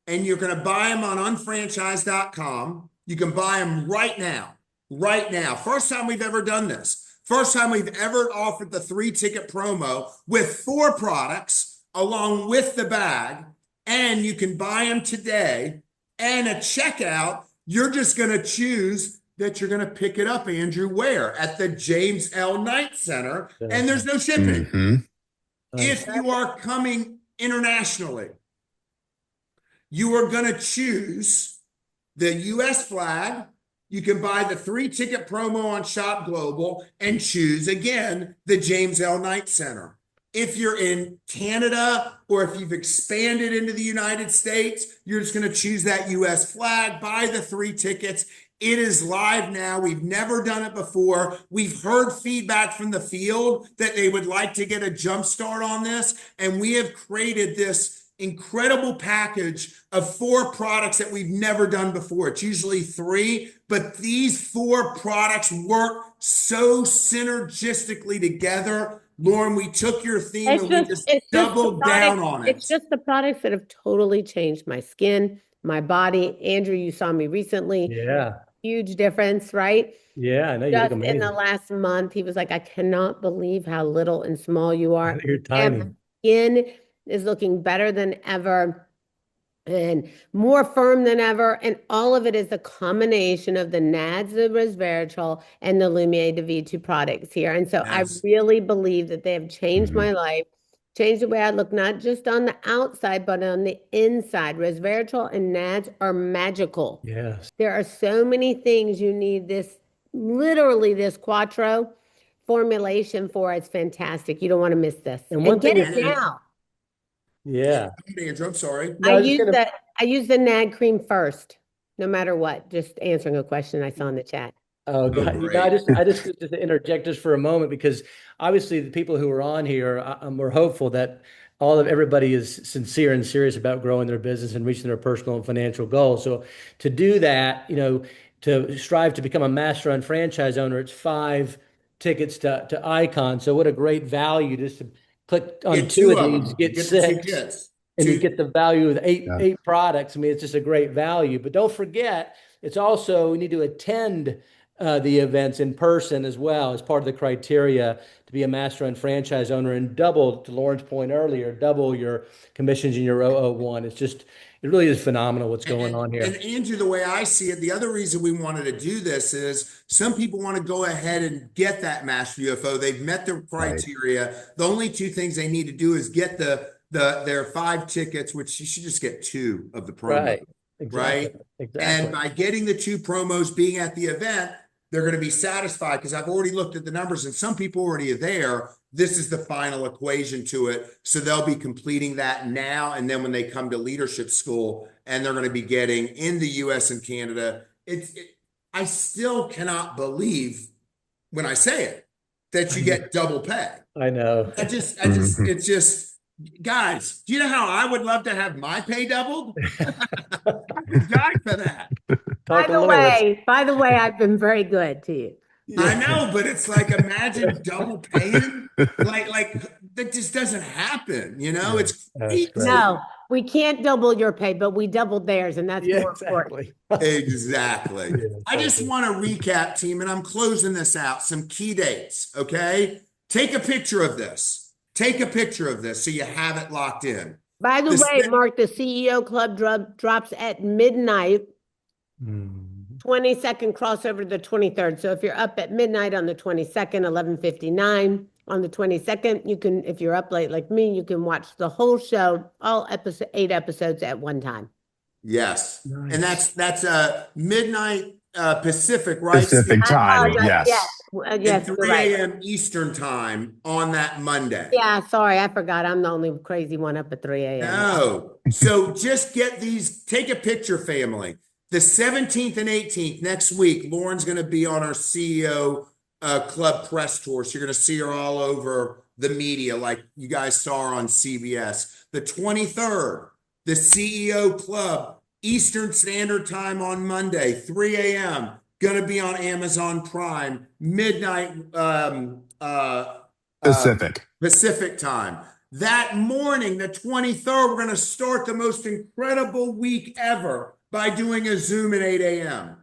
and you're going to buy them on unfranchise.com. You can buy them right now. Right now. First time we've ever done this. First time we've ever offered the 3-ticket promo with 4 products along with the bag. And you can buy them today. And at checkout, you're just going to choose that you're going to pick it up, Andrew, where? At the James L. Knight Center. And there's no shipping. Mm-hmm. If you are coming internationally, you are going to choose the U.S. flag. You can buy the 3-ticket promo on Shop Global and choose, again, the James L. Knight Center. If you're in Canada or if you've expanded into the United States, you're just going to choose that U.S. flag, buy the 3 tickets. It is live now. We've never done it before. We've heard feedback from the field that they would like to get a jump start on this. And we have created this incredible package of 4 products that we've never done before. It's usually 3, but these 4 products work so synergistically together. Lauren, we took your theme and we just doubled down on it. It's just the products that have totally changed my skin, my body. Andrew, you saw me recently. Yeah. Huge difference, right? Yeah, I know you look Just in amazing. the last month, he was like, I cannot believe how little and small you are. You're tiny. And my skin is looking better than ever and more firm than ever. And all of it is a combination of the NADs, the resveratrol, and the Lumiere de V2 products here. And so Yes. I really believe that they have changed my life, changed the way I look, not just on the outside, but on the inside. Resveratrol and NADs are magical. Yes. There are so many things you need literally this Quattro formulation for. It's fantastic. You don't want to miss this. And one get thing it is- now. Yeah. Andrew, I'm sorry. No, I was just gonna- I use the NAD cream first, no matter what. Just answering a question I saw in the chat. Oh, God. great. I just to interject just for a moment, because obviously the people who are on here, we're hopeful that everybody is sincere and serious about growing their business and reaching their personal and financial goals. So to do that, to strive to become a master and franchise owner, it's 5 tickets to Icon. So what a great value just to click on Get two two of of these, them. get Get the two 6, kits. and you Two. get the value of eight Yeah. eight products. I mean, it's just a great value. But don't forget, it's also we need to attend the events in person as well as part of the criteria to be a master and franchise owner, and double, to Lauren's point earlier, double your commissions in your 001. It's just, it really is phenomenal what's going on And here. Andrew, the way I see it, the other reason we wanted to do this is some people want to go ahead and get that master UFO. They've met the Right. criteria. The only two things they need to do is get their 5 tickets, which you should just get 2 of the promo, Right. Exactly. right? Exactly. And by getting the 2 promos, being at the event, they're going to be satisfied because I've already looked at the numbers and some people already are there. This is the final equation to it. So they'll be completing that now. And then when they come to leadership school and they're going to be getting in the US and Canada, I still cannot believe when I say it that you get double pay. I know. Mhm. It's just, guys, do you know how I would love to have my pay doubled? I would die for that. Talk to Lois. By the way, I've been very good to you. I know, but it's like, imagine double paying. Like that just doesn't happen, you know? It's That's crazy. great. No, we can't double your pay, but we doubled theirs, and that's Yeah, more important. exactly. Exactly. Yeah, I just totally. want to recap, team, and I'm closing this out. Some key dates, okay? Take a picture of this. Take a picture of this so you have it locked in. By the The way, se- Mark, the CEO Club drops at midnight, Mm. 22nd crossover to the 23rd. So if you're up at midnight on the 22nd, 11:59 on the 22nd, you can, if you're up late like me, you can watch the whole show, all 8 episodes at one time. Yes. Nice. And that's midnight Pacific, right, Pacific Steve? time. Yes, Yes. yes, And you're 3 right. a.m. Eastern time on that Monday. Yeah, sorry, I forgot. I'm the only crazy one up at 3 a.m. No. So just get these, take a picture, family. The 17th and 18th next week, Lauren's going to be on our CEO Club press tour. So you're going to see her all over the media like you guys saw her on CBS. The 23rd, the CEO Club, Eastern Standard Time on Monday, 3 a.m. Going to be on Amazon Prime, midnight Pacific. Pacific time. That morning, the 23rd, we're going to start the most incredible week ever by doing a Zoom at 8 a.m.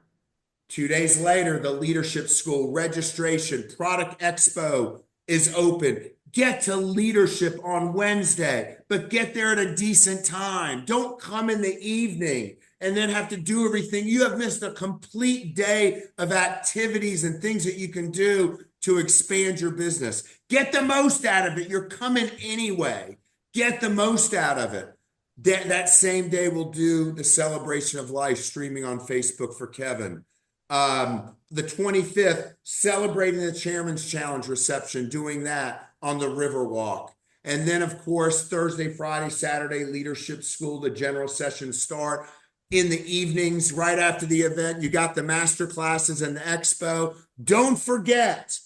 2 days later, the leadership school registration product expo is open. Get to leadership on Wednesday, but get there at a decent time. Don't come in the evening and then have to do everything. You have missed a complete day of activities and things that you can do to expand your business. Get the most out of it. You're coming anyway. Get the most out of it. That same day, we'll do the celebration of life streaming on Facebook for Kevin. The 25th, celebrating the Chairman's Challenge reception, doing that on the Riverwalk. And then, of course, Thursday, Friday, Saturday, leadership school, the general session start. In the evenings, right after the event, you got the master classes and the expo. Don't forget,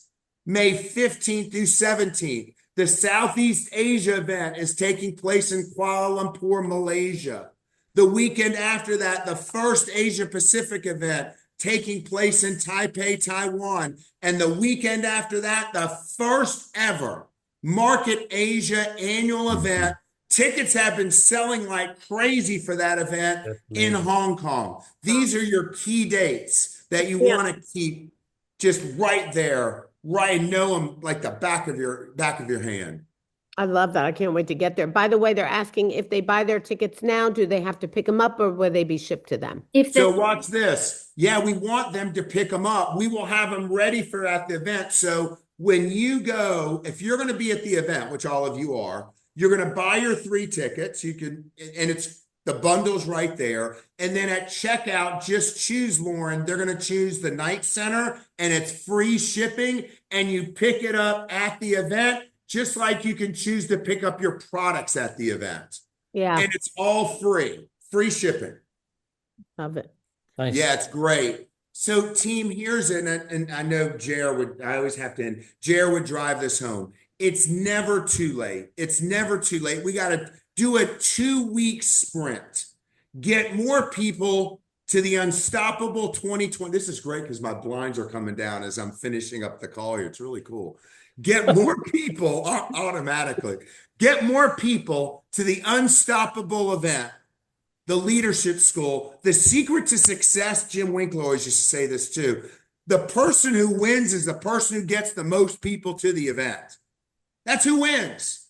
May 15th through 17th, the Southeast Asia event is taking place in Kuala Lumpur, Malaysia. The weekend after that, the first Asia Pacific event taking place in Taipei, Taiwan. And the weekend after that, the first ever Market Asia annual event. Tickets have been selling like crazy for that event in Hong Kong. These are your key dates that you want to keep just right there, right? Know them like the back of your hand. I love that. I can't wait to get there. By the way, they're asking if they buy their tickets now, do they have to pick them up or will they be shipped to them? So watch this. Yeah, we want them to pick them up. We will have them ready for at the event. So when you go, if you're going to be at the event, which all of you are, you're going to buy your 3 tickets. You can, and it's the bundle's right there. And then at checkout, just choose, Lauren. They're going to choose the Night Center and it's free shipping. And you pick it up at the event, just like you can choose to pick up your products at the event. Yeah. And it's all free shipping. Love it. Nice. Yeah, it's great. So team, here's it. And I know I always have to end. Jer would drive this home. It's never too late. It's never too late. We got to do a 2-week sprint. Get more people to the unstoppable 2020. This is great because my blinds are coming down as I'm finishing up the call here. It's really cool. Get more people automatically. Get more people to the unstoppable event, the leadership school. The secret to success, Jim Winkler always used to say this too. The person who wins is the person who gets the most people to the event. That's who wins.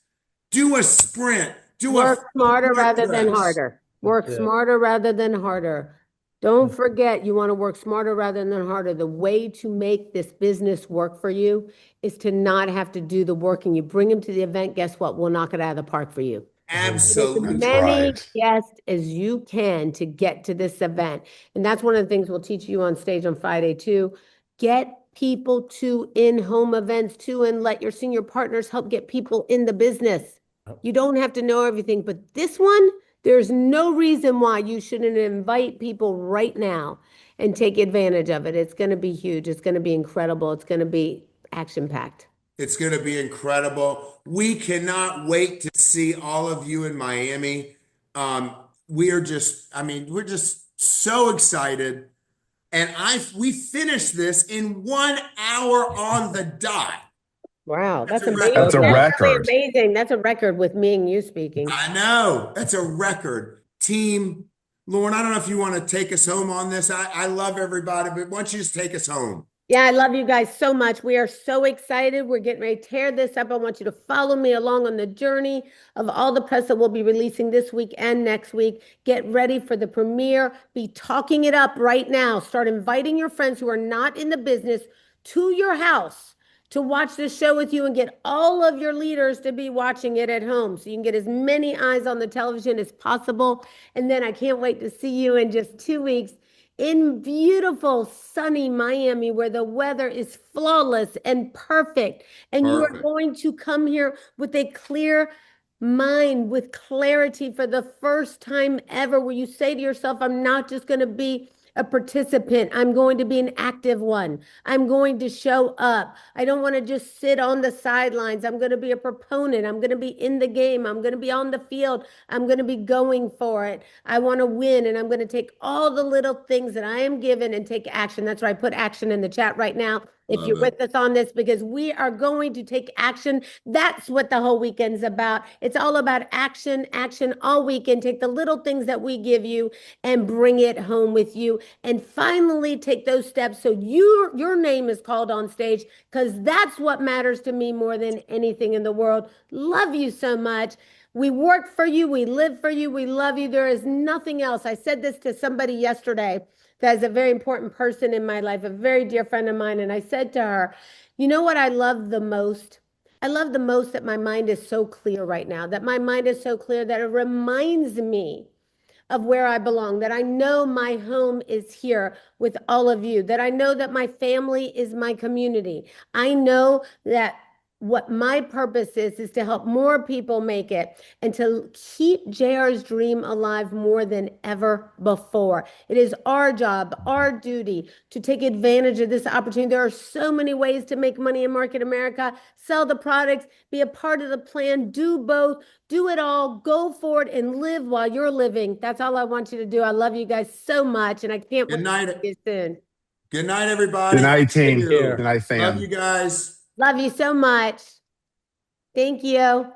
Do a sprint. Work smarter rather than harder. Work Yeah. smarter rather than harder. Don't forget, you want to work smarter rather than harder. The way to make this business work for you is to not have to do the work, and you bring them to the event. Guess what? We'll knock it out of the park for you. Absolutely. As That's many right. guests as you can to get to this event. And that's one of the things we'll teach you on stage on Friday too. Get people to in-home events too, and let your senior partners help get people in the business. You don't have to know everything, but this one, there's no reason why you shouldn't invite people right now and take advantage of it. It's going to be huge. It's going to be incredible. It's going to be action-packed. It's going to be incredible. We cannot wait to see all of you in Miami. We're just so excited. And we finished this in 1 hour on the dot. Wow, that's a amazing. record. That's a That's really record. amazing. That's a record with me and you speaking. I know. That's a record. Team, Lauren, I don't know if you want to take us home on this. I love everybody, but why don't you just take us home? Yeah, I love you guys so much. We are so excited. We're getting ready to tear this up. I want you to follow me along on the journey of all the press that we'll be releasing this week and next week. Get ready for the premiere. Be talking it up right now. Start inviting your friends who are not in the business to your house to watch this show with you, and get all of your leaders to be watching it at home so you can get as many eyes on the television as possible. And then I can't wait to see you in just 2 weeks in beautiful, sunny Miami, where the weather is flawless and perfect. And you are Perfect. going to come here with a clear mind, with clarity for the first time ever, where you say to yourself, I'm not just going to be a participant. I'm going to be an active one. I'm going to show up. I don't want to just sit on the sidelines. I'm going to be a proponent. I'm going to be in the game. I'm going to be on the field. I'm going to be going for it. I want to win, and I'm going to take all the little things that I am given and take action. That's why I put action in the chat right now. If you're with us on this, because we are going to take action. That's what the whole weekend's about. It's all about action, action all weekend. Take the little things that we give you and bring it home with you. And finally take those steps so your name is called on stage, because that's what matters to me more than anything in the world. Love you so much. We work for you. We live for you. We love you. There is nothing else. I said this to somebody yesterday that is a very important person in my life, a very dear friend of mine. And I said to her, you know what I love the most? I love the most that my mind is so clear right now, that my mind is so clear that it reminds me of where I belong, that I know my home is here with all of you, that I know that my family is my community. I know that what my purpose is to help more people make it and to keep JR's dream alive more than ever before. It is our job, our duty to take advantage of this opportunity. There are so many ways to make money in Market America. Sell the products, be a part of the plan, do both, do it all, go for it, and live while you're living. That's all I want you to do. I love you guys so much, and I can't wait to see you soon. Good night, everybody. Good night, Thank team. you. Good night, Love fam. you guys. Love you so much. Thank you.